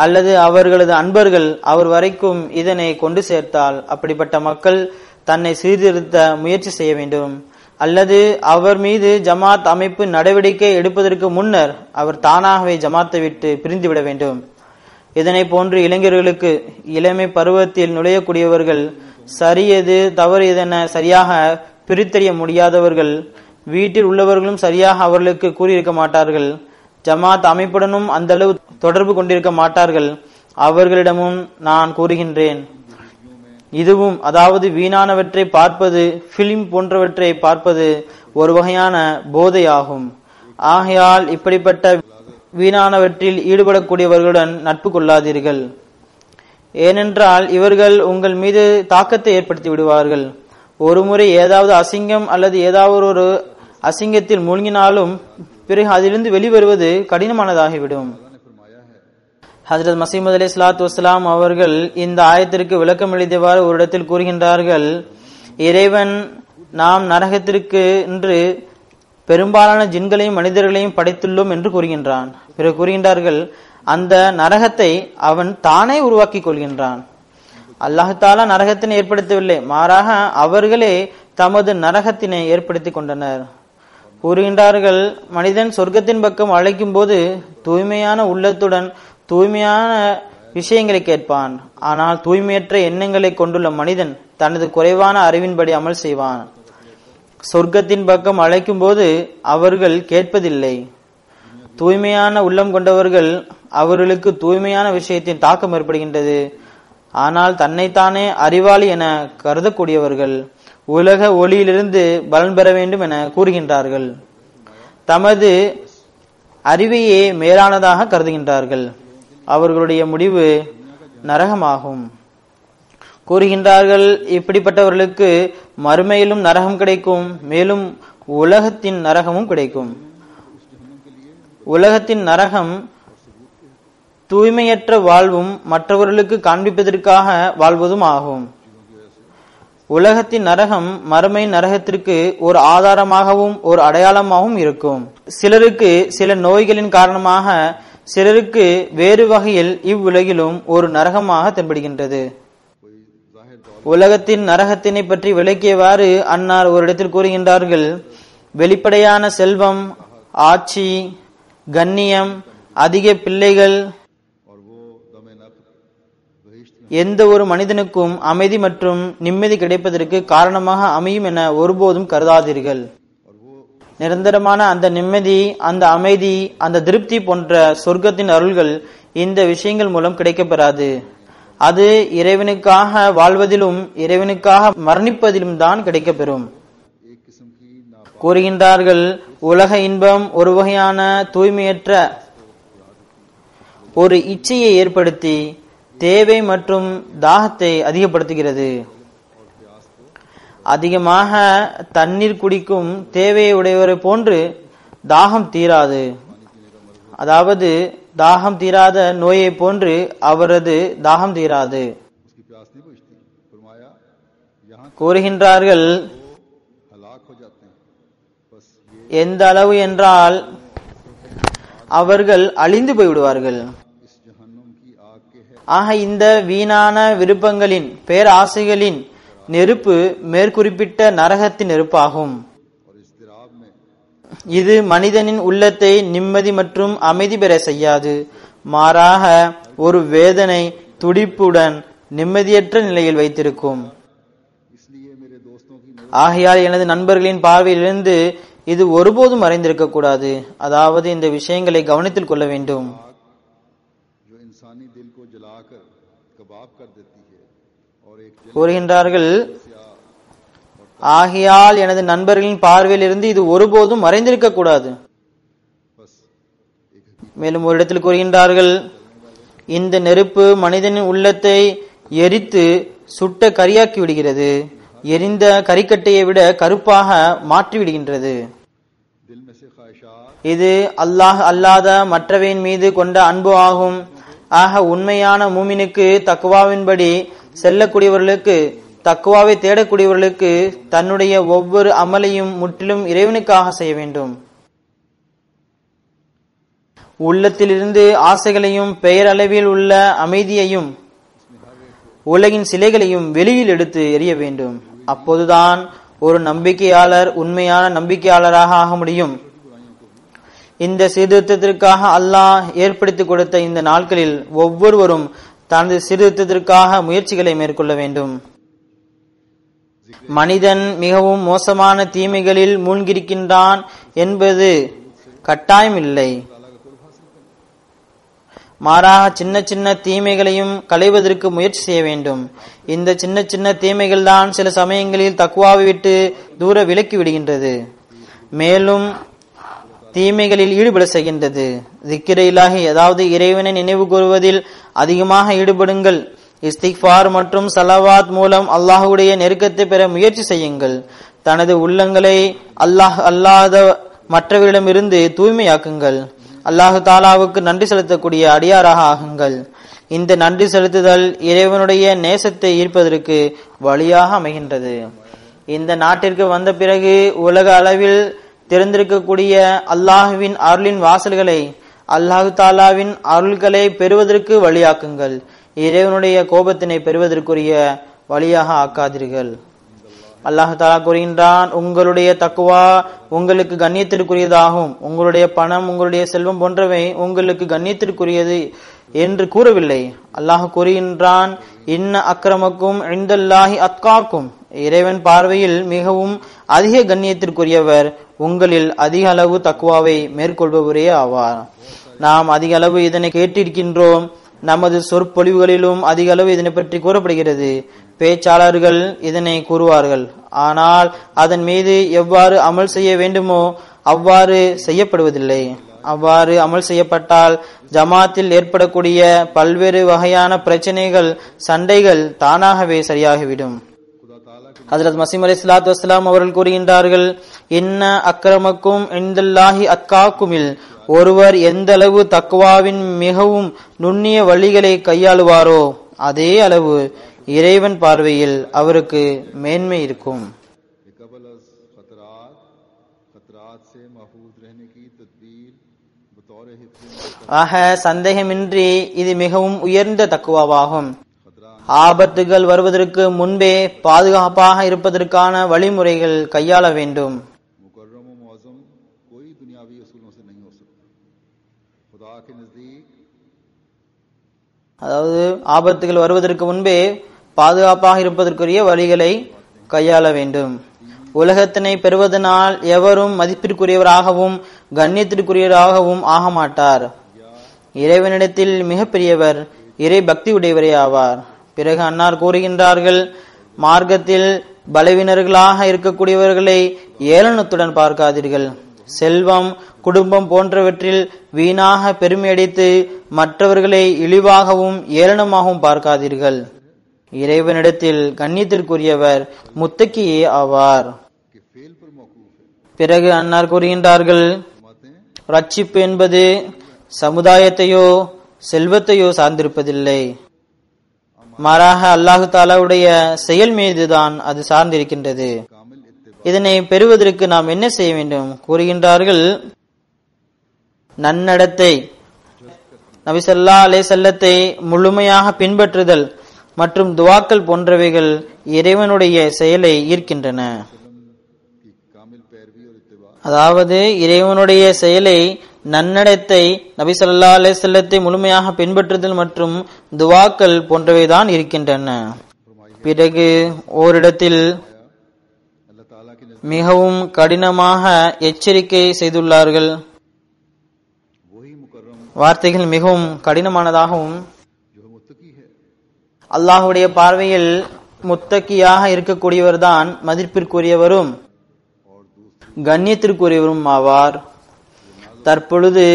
அல்லது அவர்களது அன்பர்கள் அவர் வரைக்கும் இதனை கொண்டு சேர்த்தால் அப்படிப்பட்ட மக்கள் தன்னை சீர்திருத்த முயற்சி செய்ய வேண்டும். அல்லது அவர் மீது ஜமாத் அமைப்பு நடவடிக்கை எடுப்பதற்கு முன்னர் அவர் தானாகவே ஜமாத்தை விட்டு பிரிந்துவிட வேண்டும். இதனை போன்று இளைஞர்களுக்கு இளமை பருவத்தில் நுழையக்கூடியவர்கள் சரியது தவறு எதென சரியாக பிரித்தறிய முடியாதவர்கள், வீட்டில் உள்ளவர்களும் சரியாக அவர்களுக்கு கூறியிருக்க மாட்டார்கள், ஜமாத் அமைப்புடனும் அந்த அளவு தொடர்பு கொண்டிருக்க மாட்டார்கள். அவர்களிடமும் நான் கூறுகின்றேன், இதுவும் அதாவது வீணானவற்றை பார்ப்பது, பிலிம் போன்றவற்றை பார்ப்பது ஒரு வகையான போதையாகும். ஆகையால் இப்படிப்பட்ட வீணானவற்றில் ஈடுபடக்கூடியவர்களுடன் நட்பு கொள்ளாதீர்கள். ஏனென்றால் இவர்கள் உங்கள் மீது தாக்கத்தை ஏற்படுத்தி விடுவார்கள். ஒருமுறை ஏதாவது அசிங்கம் அல்லது ஏதாவது ஒரு அசிங்கத்தில் மூழ்கினாலும் பிறகு அதிலிருந்து வெளிவருவது கடினமானதாகிவிடும். ஹஜ்ரத் மசீம் அலைஹிஸ்ஸலாத்து வஸ்ஸலாம் அவர்கள் இந்த ஆயத்திற்கு விளக்கம் எழுதியவாறு ஒரு இடத்தில் கூறுகின்றார்கள், இறைவன் நாம் நரகத்திற்கு என்று பெரும்பாலான ஜின்களையும் மனிதர்களையும் படைத்துள்ளோம் என்று கூறுகின்றான். பிறகு கூறுகின்றார்கள், அந்த நரகத்தை அவன் தானே உருவாக்கி கொள்கின்றான். அல்லாஹ் தாலா நரகத்தினை ஏற்படுத்தவில்லை, மாறாக அவர்களே தமது நரகத்தினை ஏற்படுத்தி கொண்டனர். கூறுகின்றார்கள், மனிதன் சொர்க்கத்தின் பக்கம் அழைக்கும் போது தூய்மையான உள்ளத்துடன் தூய்மையான விஷயங்களை கேட்பான். ஆனால் தூய்மையற்ற எண்ணங்களை கொண்டுள்ள மனிதன் தனது குறைவான அறிவின்படி அமல் செய்வான். சொர்க்கத்தின் பக்கம் அழைக்கும் போது அவர்கள் கேட்பதில்லை. தூய்மையான உள்ளம் கொண்டவர்கள் அவர்களுக்கு தூய்மையான விஷயத்தின் தாக்கம் ஏற்படுகின்றது. ஆனால் தன்னைத்தானே அறிவாளி என கருதக்கூடியவர்கள் உலக ஒளியிலிருந்து பலன் பெற வேண்டும் என கூறுகின்றார்கள். தமது அறிவையே மேலானதாக கருதுகின்றார்கள். அவர்களுடைய முடிவு நரகமாகும். கூறுகின்றார்கள், இப்படிப்பட்டவர்களுக்கு மறுமையிலும் நரகம் கிடைக்கும், மேலும் உலகத்தின் நரகமும் கிடைக்கும். உலகத்தின் நரகம் தூய்மையற்ற வாழ்வும் மற்றவர்களுக்கு காண்பிப்பதற்காக வாழ்வதும் ஆகும். உலகத்தின் நரகம் மறுமை நரகத்திற்கு ஒரு ஆதாரமாகவும் ஒரு அடையாளமாகவும் இருக்கும். சிலருக்கு சில நோய்களின் காரணமாக, சிலருக்கு வேறு வகையில் இவ்வுலகிலும் ஒரு நரகமாக தென்படுகின்றது. உலகத்தின் நரகத்தினை பற்றி விளக்கியவாறு அன்னார் ஒரு இடத்தில் கூறுகின்றார்கள், வெளிப்படையான செல்வம், ஆட்சி, கண்ணியம், அதிக பிள்ளைகள் எந்த ஒரு மனிதனுக்கும் அமைதி மற்றும் நிம்மதி கிடைப்பதற்கு காரணமாக அமையும் என ஒருபோதும் கருதாதீர்கள். நிரந்தரமான அந்த நிம்மதி, அந்த அமைதி, அந்த திருப்தி போன்ற சொர்க்கத்தின் அருள்கள் இந்த விஷயங்கள் மூலம் கிடைக்கப்பெறாது. அது இறைவனுக்காக வாழ்வதிலும் இறைவனுக்காக மரணிப்பதிலும் தான் கிடைக்கப்பெறும். கூறுகின்றார்கள், உலக இன்பம் ஒரு வகையான தூய்மையற்ற ஒரு இச்சையை ஏற்படுத்தி தேவை மற்றும் தாகத்தை அதிகப்படுத்துகிறது. அதிகமாக தண்ணீர் குடிக்கும் தேவையை உடையவரை போன்று தாகம் தீராது. அதாவது தாகம் தீராத நோயை போன்று அவரது தாகம் தீராது. கூறுகின்றார்கள், எந்த அளவு என்றால் அவர்கள் அழிந்து போய்விடுவார்கள். ஆக இந்த வீணான விருப்பங்களின் பேராசைகளின் நெருப்பு மேற்குறிப்பிட்ட நரகத்தின் நெருப்பாகும். இது மனிதனின் உள்ளத்தை நிம்மதி மற்றும் அமைதி பெற செய்யாது. மாறாக ஒரு வேதனை துடிப்புடன் நிம்மதியற்ற நிலையில் வைத்திருக்கும். ஆகையால் எனது நண்பர்களின் பார்வையிலிருந்து இது ஒருபோதும் மறைந்திருக்க கூடாது. அதாவது இந்த விஷயங்களை கவனத்தில் கொள்ள வேண்டும். கூறுகின்றார்கள், ஆகையால் எனது நண்பர்களின் பார்வையில் இருந்து இது ஒருபோதும் மறைந்திருக்க கூடாது. மேலும் ஒரு இடத்தில் கூறுகின்றார்கள், இந்த நெருப்பு மனிதனின் உள்ளத்தை எரித்து சுட்ட கரியாக்கி விடுகிறது. எரிந்த கரிக்கட்டையை விட கருப்பாக மாற்றி விடுகின்றது. இது அல்லாஹ் அல்லாத மற்றவையின் மீது கொண்ட அன்பு ஆகும். ஆக உண்மையான மூமினுக்கு தக்வாவின்படி செல்லக்கூடியவர்களுக்கு, தக்வாவை தேடக்கூடியவர்களுக்கு தன்னுடைய ஒவ்வொரு அமலையும் முற்றிலும் இறைவனுக்காக செய்ய வேண்டும். உள்ளத்திலிருந்து ஆசைகளையும் பெயரளவில் உள்ள அமைதியையும் உலகின் சிலைகளையும் வெளியில் எடுத்து எறிய வேண்டும். அப்போதுதான் ஒரு நம்பிக்கையாளர் உண்மையான நம்பிக்கையாளராக ஆக முடியும். இந்த சீர்திருத்தத்திற்காக அல்லாஹ் ஏற்படுத்தி கொடுத்த இந்த நாட்களில் ஒவ்வொருவரும் தனது சீர்திருத்தத்திற்காக முயற்சிகளை மேற்கொள்ள வேண்டும். மனிதன் மிகவும் மோசமான தீமைகளில் மூழ்கியிருக்கின்றான் என்பது கட்டாயமில்லை. மாறாக சின்ன சின்ன தீமைகளையும் களைவதற்கு முயற்சி செய்ய வேண்டும். இந்த சின்ன சின்ன தீமைகள் தான் சில சமயங்களில் தக்வாவை விட்டு தூர விலக்கி விடுகின்றது, மேலும் தீமைகளில் ஈடுபட செய்கின்றது. திக்ர இலாஹி, அதாவது இறைவனை நினைவு கூறுவதில் அதிகமாக ஈடுபடுங்கள். இஸ்திக்ஃபார் மற்றும் சலவாத் மூலம் அல்லாஹுடைய நெருக்கத்தை பெற முயற்சி செய்யுங்கள். தனது உள்ளங்களை அல்லாஹ் அல்லாத மற்றவர்களிடமிருந்து தூய்மையாக்குங்கள். அல்லாஹு தாலாவுக்கு நன்றி செலுத்தக்கூடிய அடியாராக ஆகுங்கள். இந்த நன்றி செலுத்துதல் இறைவனுடைய நேசத்தை ஈர்ப்பதற்கு வழியாக அமைகின்றது. இந்த நாட்டிற்கு வந்த பிறகு உலக அளவில் திறந்திருக்கக்கூடிய அல்லாஹுவின் அருளின் வாசல்களை, அல்லாஹு தாலாவின் அருள்களை பெறுவதற்கு வழியாக்குங்கள். இறைவனுடைய கோபத்தினை பெறுவதற்குரிய வழியாக ஆக்காதீர்கள். அல்லாஹு தாலா கூறுகின்றான், உங்களுடைய தக்குவா உங்களுக்கு கண்ணியத்திற்குரியதாகும். உங்களுடைய பணம், உங்களுடைய செல்வம் போன்றவை உங்களுக்கு கண்ணியத்திற்குரியது என்று கூறவில்லை. அல்லாஹ் கூறுகின்றான், இன்ன அக்ரமக்கும் இன்தல்லாஹி அத்காக்கும், இறைவன் பார்வையில் மிகவும் அதிக கண்ணியத்திற்குரியவர் உங்களில் அதிக அளவு தக்குவாவை மேற்கொள்பவரே ஆவார். நாம் அதிக அளவு இதனை கேட்டிருக்கின்றோம். நமது சொற்பொழிவுகளிலும் அதிக அளவு இதனை பற்றி கூறப்படுகிறது. பேச்சாளர்கள் இதனை கூறுவார்கள், ஆனால் அதன் மீது எவ்வாறு அமல் செய்ய வேண்டுமோ அவ்வாறு செய்யப்படுவதில்லை. அவ்வாறு அமல் செய்யப்பட்டால் ஜமாத்தில் ஏற்படக்கூடிய பல்வேறு வகையான பிரச்சனைகள், சண்டைகள் தானாகவே சரியாகிவிடும். ஹஜ்ரத் மஸீஹ் அலைஹிஸ்ஸலாத்து வஸ்ஸலாம் அவர்கள் கூறுகின்றார்கள், இன்ன அக்ரமக்கும் இன்தல்லாஹி அத்காக்குமில், ஒருவர் எந்த அளவு தக்வாவின் மிகவும் நுண்ணிய வழிகளை கையாளுவாரோ அதே அளவு இறைவன் பார்வையில் அவருக்கு மேன்மை இருக்கும். ஆக சந்தேகமின்றி இது மிகவும் உயர்ந்த தக்குவாவாகும். ஆபத்துகள் வருவதற்கு முன்பே பாதுகாப்பாக இருப்பதற்கான வழிமுறைகள் கையாள வேண்டும். அதாவது ஆபத்துகள் வருவதற்கு முன்பே பாதுகாப்பாக இருப்பதற்குரிய வழிகளை கையாள வேண்டும். உலகத்தினை பெறுவதனால் எவரும் மதிப்பிற்குரியவராகவும் கண்ணியத்திற்குரியவராகவும் ஆக மாட்டார். இறைவனிடத்தில் மிகப்பெரியவர் இறை பக்தி உடையவரே ஆவார். பிறகு அன்னார் கூறுகின்றார்கள், மார்க்கத்தில் பலவீனர்களாக இருக்கக்கூடியவர்களை ஏளனத்துடன் பார்க்காதீர்கள். செல்வம், குடும்பம் போன்றவற்றில் வீணாக பெருமையடித்து மற்றவர்களை இழிவாகவும் ஏளனமாகவும் பார்க்காதீர்கள். இறைவனிடத்தில் கண்ணியத்திற்குரியவர் முத்தக்கியே ஆவார். பிறகு அன்னார் கூறுகின்றார்கள், ரட்சிப்பு என்பது சமுதாயத்தையோ செல்வத்தையோ சார்ந்திருப்பதில்லை, மாறாக அல்லாஹு தாலாவுடைய செயல் மீதுதான் அது சார்ந்திருக்கின்றது. இதனை பெறுவதற்கு நாம் என்ன செய்ய வேண்டும்? கூறுகின்றார்கள், நன்னடத்தை, நபி ஸல்லல்லாஹு அலைஹி வஸல்லத்தை முழுமையாக பின்பற்றுதல் மற்றும் துஆக்கள் போன்றவைகள் இறைவனுடைய செயலை ஈர்க்கின்றன. அதாவது இறைவனுடைய செயலை, நன்னடத்தை, நபி ஸல்லல்லாஹு அலைஹி வஸல்லத்தை முழுமையாக பின்பற்றுதல் மற்றும் துஆக்கள் போன்றவைதான் இருக்கின்றன. பிறகு ஓரிடத்தில் மிகவும் கடினமாக எச்சரிக்கை செய்துள்ளார்கள். வார்த்தைகள் மிகவும் கடினமானதாகவும் அல்லாஹுடைய பார்வையில் முத்தக்கியாக இருக்கக்கூடியவர்தான் மதிப்பிற்குரியவரும் கண்ணியத்திற்குரியவரும் ஆவார். தற்பொழுது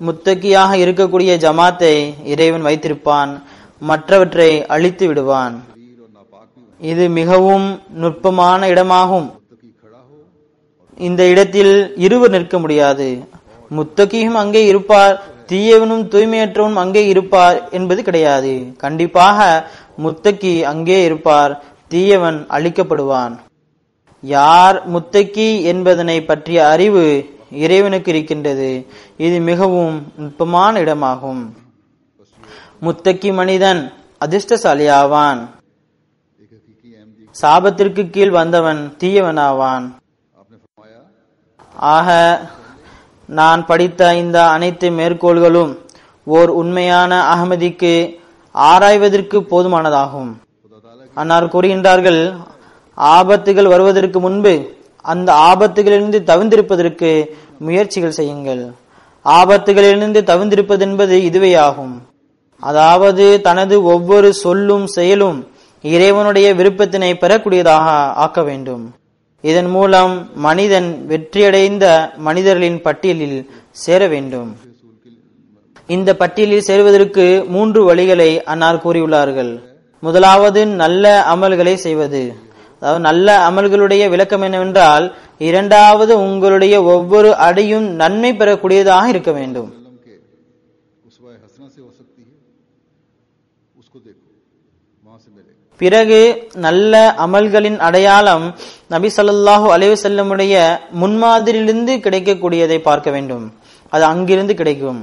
முத்தக்கியாக இருக்கக்கூடிய ஜமாத்தை இறைவன் வைத்திருப்பான், மற்றவற்றை அழித்து விடுவான். இது மிகவும் நுட்பமான இடமாகும். இந்த இடத்தில் இருவர் நிற்க முடியாது. முத்தகியும் அங்கே இருப்பார், தீயவனும் தூய்மையற்றவனும் அங்கே இருப்பார் என்பது கிடையாது. கண்டிப்பாக முத்தகி அங்கே இருப்பார், தீயவன் அழிக்கப்படுவான். யார் முத்தகி என்பதனை பற்றிய அறிவு இறைவனுக்கு இருக்கின்றது. இது மிகவும் நுட்பமான இடமாகும். முத்தகி மனிதன் அதிர்ஷ்டசாலியாவான், சாபத்திற்கு கீழ் வந்தவன் தீயவனாவான். ஆக நான் படித்த இந்த அனைத்து மேற்கோள்களும் ஓர் உண்மையான அகமதிக்கு ஆராய்வதற்கு போதுமானதாகும். அன்னார் கூறுகின்றார்கள், ஆபத்துகள் வருவதற்கு முன்பு அந்த ஆபத்துகளிலிருந்து தவிர்ந்திருப்பதற்கு முயற்சிகள் செய்யுங்கள். ஆபத்துகளிலிருந்து தவிர்ந்திருப்பது என்பது இதுவே ஆகும். அதாவது தனது ஒவ்வொரு சொல்லும் செயலும் இறைவனுடைய விருப்பத்தினை பெறக்கூடியதாக ஆக்க வேண்டும். இதன் மூலம் மனிதன் வெற்றியடைந்த மனிதர்களின் பட்டியலில் சேர வேண்டும். இந்த பட்டியலில் சேருவதற்கு 3 வழிகளை அன்னார் கூறியுள்ளார்கள். முதலாவது நல்ல அமல்களை செய்வது. அதாவது நல்ல அமல்களுடைய விளக்கம் என்னவென்றால், இரண்டாவது உங்களுடைய ஒவ்வொரு அடியும் நன்மை பெறக்கூடியதாக இருக்க வேண்டும். பிறகு நல்ல அமல்களின் அடையாளம் நபி ஸல்லல்லாஹு அலைஹி வஸல்லமுடைய முன்மாதிரியிலிருந்து கிடைக்கக்கூடியதை பார்க்க வேண்டும். அது அங்கிருந்து கிடைக்கும்.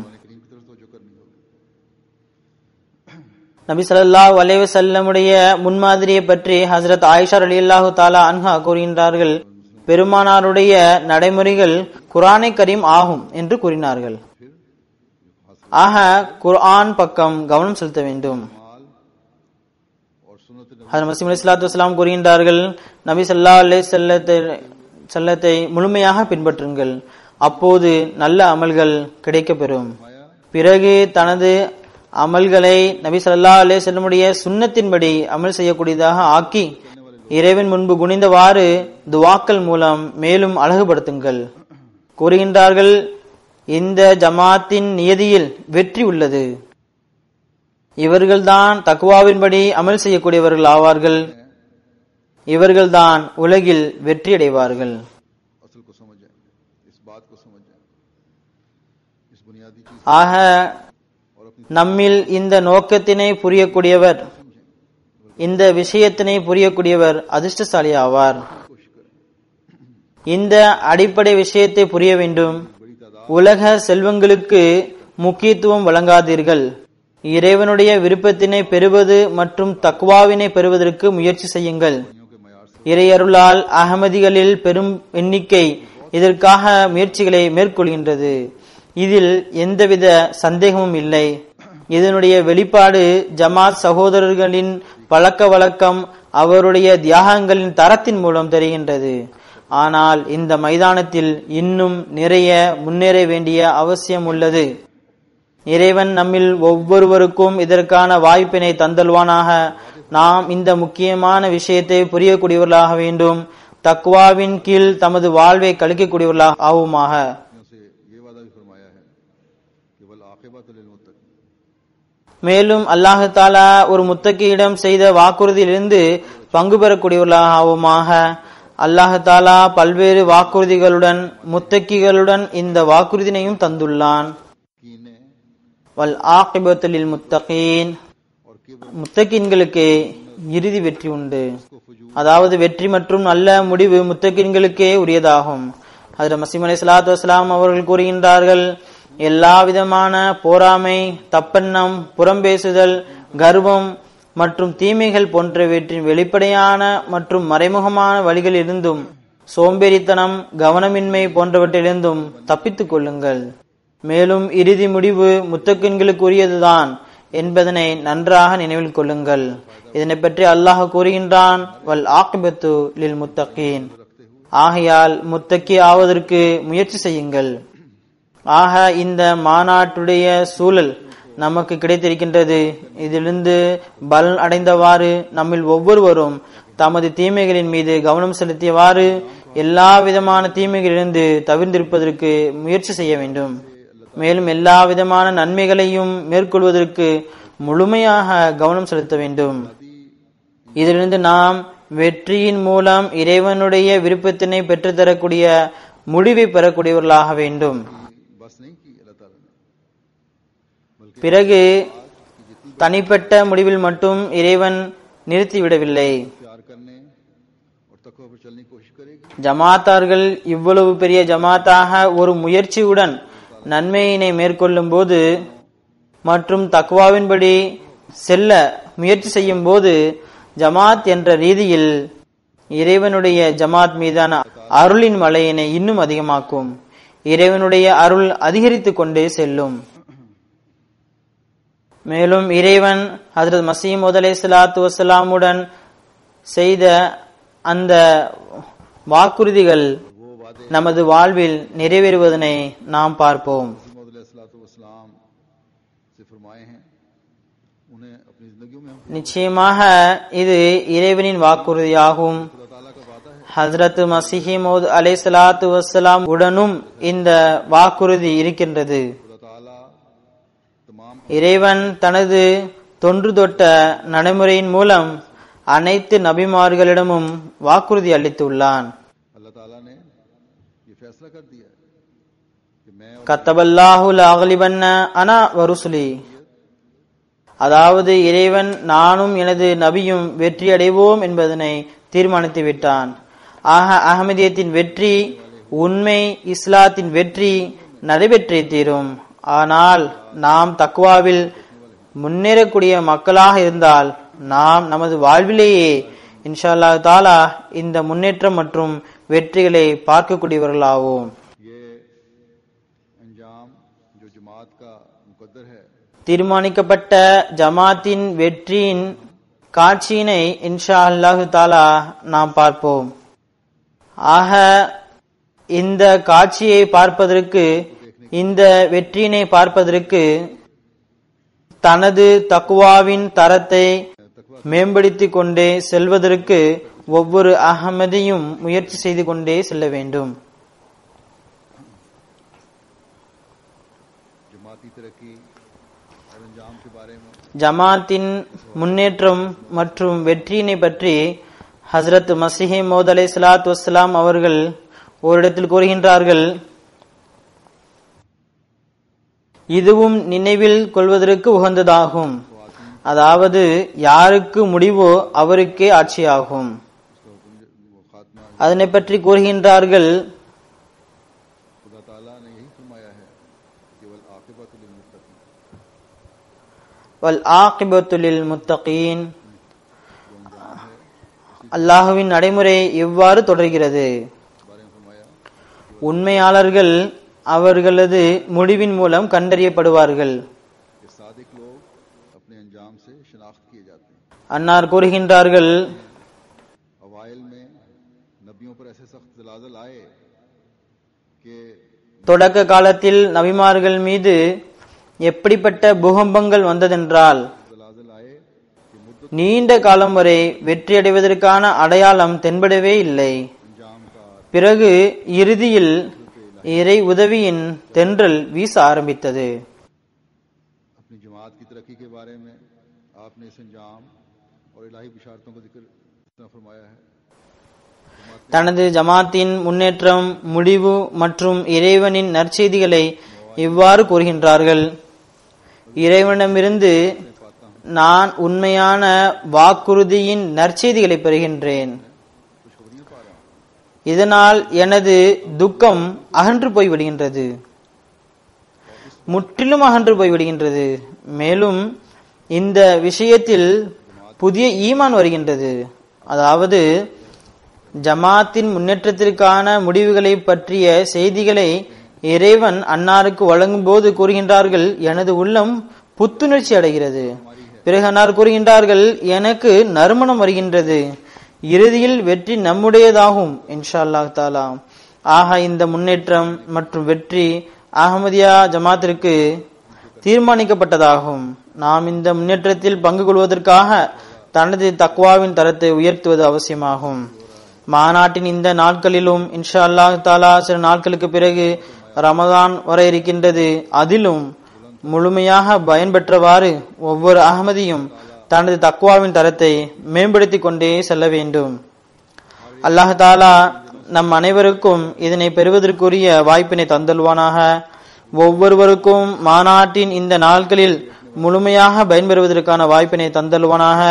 நபி ஸல்லல்லாஹு அலைஹி வஸல்லமுடைய முன்மாதிரியை பற்றி ஹஜ்ரத் ஆயிஷா ரலியல்லாஹு தஆலா அன்ஹா கூறுகின்றார்கள், பெருமானாருடைய நடைமுறைகள் குர்ஆனை கரீம் ஆகும் என்று கூறினார்கள். ஆக குர்ஆன் பக்கம் கவனம் செலுத்த வேண்டும். ஹஜ்ரத் மஸீஹ் அலைஹிஸ்ஸலாத்து வஸலாம் கூறுகின்றார்கள், நபி ஸல்லல்லாஹு அலைஹி வஸல்லத்தை முழுமையாக பின்பற்றுங்கள், அப்போது நல்ல அமல்கள் கிடைக்கப்பெறும். பிறகு தனது அமல்களை நபி ஸல்லல்லாஹு அலைஹி வஸல்லமுடைய சுன்னத்தின்படி அமல் செய்யக்கூடியதாக ஆக்கி இறைவன் முன்பு குனிந்தவாறு துஆக்கள் மூலம் மேலும் அழகுபடுத்துங்கள். கூறுகின்றார்கள், இந்த ஜமாத்தின் நியதியில் வெற்றி உள்ளது. இவர்கள்தான் தக்வாவின்படி அமல் செய்யக்கூடியவர்கள் ஆவார்கள். இவர்கள்தான் உலகில் வெற்றி அடைவார்கள். ஆக நம்மில் இந்த நோக்கத்தினை புரியக்கூடியவர், இந்த விஷயத்தினை புரியக்கூடியவர் அதிர்ஷ்டசாலி ஆவார். இந்த அடிப்படை விஷயத்தை புரிய வேண்டும். உலக செல்வங்களுக்கு முக்கியத்துவம் வழங்காதீர்கள். இறைவனுடைய விருப்பத்தினை பெறுவது மற்றும் தக்வாவினை பெறுவதற்கு முயற்சி செய்யுங்கள். இறையருளால் அகமதிகளில் பெரும் எண்ணிக்கை இதற்காக முயற்சிகளை மேற்கொள்கின்றது. இதில் எந்தவித சந்தேகமும் இல்லை. இதனுடைய வெளிப்பாடு ஜமாத் சகோதரர்களின் பழக்க வழக்கம், அவருடைய தியாகங்களின் தரத்தின் மூலம் தெரிகின்றது. ஆனால் இந்த மைதானத்தில் இன்னும் நிறைய முன்னேற வேண்டிய அவசியம் உள்ளது. இறைவன் நம்மில் ஒவ்வொருவருக்கும் இதற்கான வாய்ப்பினை தந்தல்வானாக. நாம் இந்த முக்கியமான விஷயத்தை புரியக்கூடியவர்களாக வேண்டும். தக்வாவின் கீழ் தமது வாழ்வை கழிக்கக்கூடியவர்களாக ஆவுமாக. से ये वादा भी फरमाया है कि वल आक़िबतु लिल मुत्तक़ीन. மேலும் அல்லாஹு தாலா ஒரு முத்தக்கியிடம் செய்த வாக்குறுதியிலிருந்து பங்கு பெறக்கூடியவர்களாக ஆவுமாக. அல்லாஹு தாலா பல்வேறு வாக்குறுதிகளுடன் முத்தக்கிகளுடன் இந்த வாக்குறுதினையும் தந்துள்ளான். வல் ஆகிபத்து லில் முத்தகீன், முத்தகீன்களுக்கு இறுதி வெற்றி உண்டு. அதாவது வெற்றி மற்றும் நல்ல முடிவு முத்தகீன்களுக்கே உரியதாகும். ஹஜ்ரத் மஸீஹ் அலைஹிஸ்ஸலாத்து வஸ்ஸலாம் அவர்கள் கூறுகின்றார்கள், எல்லா விதமான போராமை, தப்பெண்ணம், புறம்பேசுதல், கர்வம் மற்றும் தீமைகள் போன்றவற்றின் வெளிப்படையான மற்றும் மறைமுகமான வழிகளிலிருந்தும் சோம்பேறித்தனம், கவனமின்மை போன்றவற்றிலிருந்தும் தப்பித்துக் கொள்ளுங்கள். மேலும் இறுதி முடிவு முத்தகீன்களுக்கு உரியதுதான் என்பதனை நன்றாக நினைவில் கொள்ளுங்கள். இதனை பற்றி அல்லாஹ் கூறுகின்றான், வல் ஆகிபத்து லில் முத்தகீன். ஆகையால் முத்தகி ஆவதற்கு முயற்சி செய்யுங்கள். ஆக இந்த மாநாட்டுடைய சூழல் நமக்கு கிடைத்திருக்கின்றது. இதிலிருந்து பலன் அடைந்தவாறு நம்மில் ஒவ்வொருவரும் தமது தீமைகளின் மீது கவனம் செலுத்தியவாறு எல்லா விதமான தீமைகளிலிருந்து தவிர்ந்திருப்பதற்கு முயற்சி செய்ய வேண்டும். மேலும் எல்லா விதமான நன்மைகளையும் மேற்கொள்வதற்கு முழுமையாக கவனம் செலுத்த வேண்டும். இதிலிருந்து நாம் வெற்றியின் மூலம் இறைவனுடைய விருப்பத்தினை பெற்றுத்தரக்கூடிய முடிவை பெறக்கூடியவர்களாக வேண்டும். பிறகு தனிப்பட்ட முடிவில் மட்டும் இறைவன் நிறுத்திவிடவில்லை. ஜமாத்தார்கள் இவ்வளவு பெரிய ஜமாத்தாக ஒரு முயற்சியுடன் நன்மையினை மேற்கொள்ளும் போது மற்றும் தக்வாவின்படி செல்ல முயற்சி செய்யும் போது ஜமாத் என்ற ரீதியில் இறைவனுடைய ஜமாத் மீதான அருளின் மழையினை இன்னும் அதிகமாக்கும். இறைவனுடைய அருள் அதிகரித்து கொண்டே செல்லும். மேலும் இறைவன் ஹஜ்ரத் மஸீஹ் மவ்ஊத் அலைஹிஸ்ஸலாத்து வஸ்ஸலாமுடன் செய்த அந்த வாக்குறுதிகள் நமது வாழ்வில் நிறைவேறுவதனை நாம் பார்ப்போம். நிச்சயமாக இது இறைவனின் வாக்குறுதியாகும். ஹஜ்ரத் மஸீஹ் மவ்ஊத் அலைஹிஸ்ஸலாத்து வஸ்ஸலாம் உடனும் இந்த வாக்குறுதி இருக்கின்றது. இறைவன் தனது தொன்று தொட்ட நடைமுறையின் மூலம் அனைத்து நபிமார்களிடமும் வாக்குறுதி அளித்துள்ளான். கத்தபல்லாஹு லஅக்லிபன்ன அனா வருசுலி, அதாவது இறைவன் நானும் எனது நபியும் வெற்றி அடைவோம் என்பதனை தீர்மானித்து விட்டான். ஆக அஹ்மதியத்தின் வெற்றி, உண்மை இஸ்லாத்தின் வெற்றி நடைபெற்றே தீரும். ஆனால் நாம் தக்வாவில் முன்னேறக்கூடிய மக்களாக இருந்தால் நாம் நமது வாழ்விலேயே இன்ஷா அல்லாஹ் தாலா இந்த முன்னேற்றம் மற்றும் வெற்றிகளை பார்க்கக்கூடியவர்களாவோம். தீர்மானிக்கப்பட்ட ஜமாத்தின் வெற்றியின் காட்சியினை இன்ஷா அல்லாஹ் தாலா நாம் பார்ப்போம். ஆக இந்த காட்சியை பார்ப்பதற்கு, இந்த வெற்றியினை பார்ப்பதற்கு தனது தக்வாவின் தரத்தை மேம்படுத்திக் கொண்டே செல்வதற்கு ஒவ்வொரு அஹ்மதியும் முயற்சி செய்து கொண்டே செல்ல வேண்டும். ஜமாத்தின் முன்னேற்றம் மற்றும் வெற்றியினை பற்றி ஹஜ்ரத் மஸீஹ் மவ்ஊத் அலைஹிஸ்ஸலாத்து வஸ்ஸலாம் அவர்கள் ஓரிடத்தில் கூறுகின்றார்கள், இதுவும் நினைவில் கொள்வதற்கு உகந்ததாகும். அதாவது யாருக்கு முடிவோ அவருக்கே ஆட்சியாகும். அதனை பற்றி கூறுகின்றார்கள், வல் ஆகிபத்து லில் முத்தகீன், அல்லாஹுவின் நடைமுறை எவ்வாறு தொடர்கிறது? உண்மையாளர்கள் அவர்களது முடிவின் மூலம் கண்டறியப்படுவார்கள். அன்னார் கூறுகின்றார்கள், தொடக்க காலத்தில் நபிமார்கள் மீது எப்படிப்பட்ட பூகம்பங்கள் வந்ததென்றால் நீண்ட காலம் வரை வெற்றி அடைவதற்கான அடையாளம் தென்படவே இல்லை. பிறகு இறுதியில் இறை உதவியின் தென்றல் வீச ஆரம்பித்தது. अपनी जमात की तरक्की के बारे में आपने इस अंजाम और इलाही बिशारतों का जिक्र फरमाया है. தனது ஜமாத்தின் முன்னேற்றம், முடிவு மற்றும் இறைவனின் நற்செய்திகளை இவ்வாறு கூறுகின்றார்கள். இறைவனிடமிருந்து நான் உண்மையான வாக்குறுதியின் நற்செய்திகளை பெறுகின்றேன். இதனால் எனது துக்கம் அகன்று போய்விடுகின்றது, முற்றிலும் அகன்று போய்விடுகின்றது. மேலும் இந்த விஷயத்தில் புதிய ஈமான் வருகின்றது. அதாவது ஜமாத்தின் முன்னேற்றத்திற்கான முடிவுகளை பற்றிய செய்திகளை இறைவன் அன்னாருக்கு வழங்கும் போது கூறுகின்றார்கள், எனது உள்ளம் புத்துணர்ச்சி அடைகிறது. பிறகு அன்னார் கூறுகின்றார்கள், எனக்கு நறுமணம் வருகின்றது. இறுதியில் வெற்றி நம்முடையதாகும் இன்ஷா அல்லாஹ் தஆலா. ஆக இந்த முன்னேற்றம் மற்றும் வெற்றி அஹ்மதியா ஜமாத்திற்கு தீர்மானிக்கப்பட்டதாகும். நாம் இந்த முன்னேற்றத்தில் பங்கு கொள்வதற்காக தனது தக்வாவின் தரத்தை உயர்த்துவது அவசியமாகும். மாநாட்டின் இந்த நாட்களிலும் இன்ஷா அல்லாஹ் தஆலா சில நாட்களுக்கு பிறகு ரமதான் வர இருக்கின்றது. அதிலும் முழுமையாக பயன்பெற்றவாறு ஒவ்வொரு அஹ்மதியும் தனது தக்வாவின் தரத்தை மேம்படுத்திக் கொண்டே செல்ல வேண்டும். அல்லாஹ் தஆலா நம் அனைவருக்கும் இதனை பெறுவதற்குரிய வாய்ப்பினை தந்தல்வானாக. ஒவ்வொருவருக்கும் மாநாட்டின் இந்த நாட்களில் முழுமையாக பயன்பெறுவதற்கான வாய்ப்பினை தந்தல்வானாக.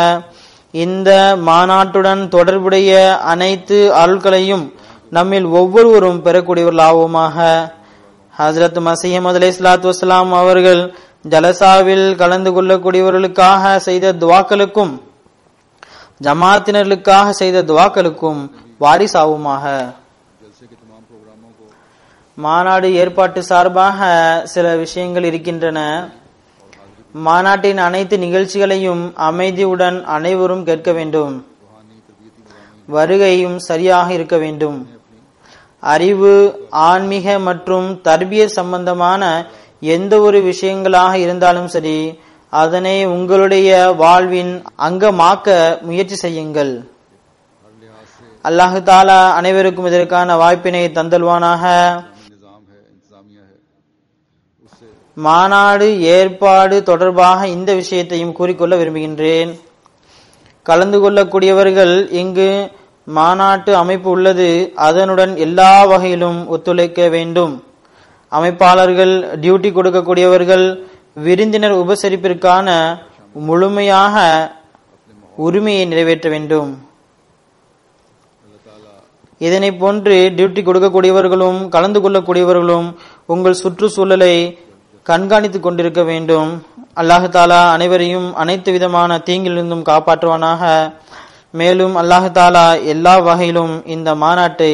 இந்த மாநாட்டுடன் தொடர்புடைய அனைத்து அருள்களையும் நம்மில் ஒவ்வொருவரும் பெறக்கூடியவர்களாவோமாக. ஹஜ்ரத் மஸீஹ் மவ்ஊத் அலைஹிஸ்ஸலாத்து வஸ்ஸலாம் அவர்கள் ஜலசாவில் கலந்து கொள்ளக்கூடியவர்களுக்காக செய்த துவாக்களுக்கும் ஜமாத்தினர்களுக்காக செய்த துவாக்களுக்கும் வாரிசாவுமாக. மாநாடு ஏற்பாட்டு சார்பாக சில விஷயங்கள் இருக்கின்றன. மாநாட்டின் அனைத்து நிகழ்ச்சிகளையும் அமைதியுடன் அனைவரும் கேட்க வேண்டும். வருகையும் சரியாக இருக்க வேண்டும். அறிவு, ஆன்மீக மற்றும் தர்பியத் சம்பந்தமான எந்த ஒரு விஷயங்களாக இருந்தாலும் சரி, அதனை உங்களுடைய வாழ்வின் அங்கமாக்க முயற்சி செய்யுங்கள். அல்லாஹ் தஆலா அனைவருக்கும் இதற்கான வாய்ப்பினை தந்தல்வானாக. மாநாடு ஏற்பாடு தொடர்பாக இந்த விஷயத்தையும் கூறிக்கொள்ள விரும்புகின்றேன். கலந்து கொள்ளக்கூடியவர்கள் இங்கு மாநாட்டு அமைப்பு உள்ளது, அதனுடன் எல்லா வகையிலும் ஒத்துழைக்க வேண்டும். அமைப்பாளர்கள், டியூட்டி கொடுக்கக்கூடியவர்கள் விருந்தினர் உபசரிப்பிற்கான முழுமையாக உரிமையை நிறைவேற்ற வேண்டும். இதனை போன்று டியூட்டி கொடுக்கக்கூடியவர்களும் கலந்து கொள்ளக்கூடியவர்களும் உங்கள் சுற்றுச்சூழலை கண்காணித்துக் கொண்டிருக்க வேண்டும். அல்லாஹ் தஆலா அனைவரையும் அனைத்து விதமான தீங்கிலிருந்தும் காப்பாற்றுவானாக. மேலும் அல்லாஹ் தஆலா எல்லா வகையிலும் இந்த மாநாட்டை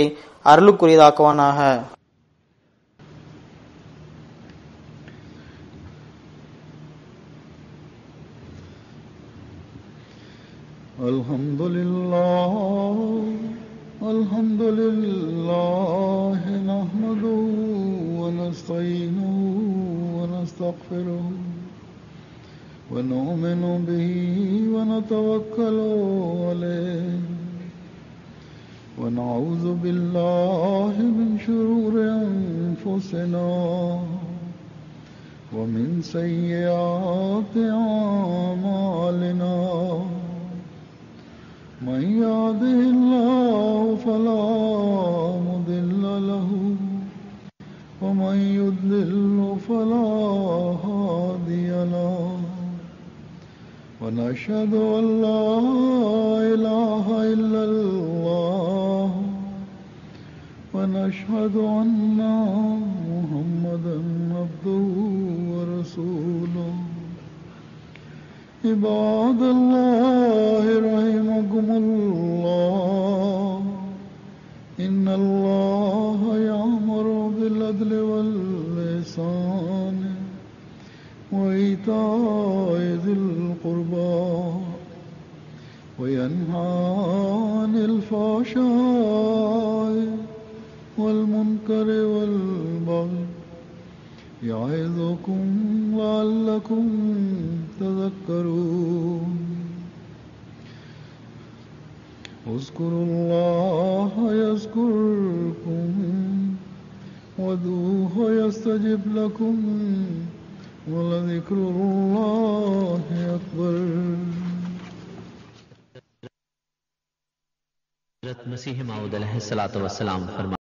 அருளுக்குரியதாக்குவானாக. अल्हम्दुलिल्लाह नहमदुहु व नस्तईनुहु व नस्तगफिरुहु व नु'मिनु बिही व नतवक्कलु अलैहि व नऊज़ु बिल्लाहि मिन शुरूरि अनफुसिना व मिन सय्यिआति अमालिना. من يهده الله فلا مضل له ومن يضلل فلا هادي له ونشهد أن لا إله إلا الله ونشهد أن محمدا عبده ورسوله. عباد الله رحمكم الله إن الله يأمر بالعدل والإحسان وإيتاء ذي القربى وينهى عن الفحشاء والمنكر والبغي يعظكم لعلكم تذكرون. اذكروا الله يذكركم وادعوه يستجب لكم ولذكر الله أكبر. हज़रत मसीह मऊद अलैहिस्सलातु वस्सलाम फरमा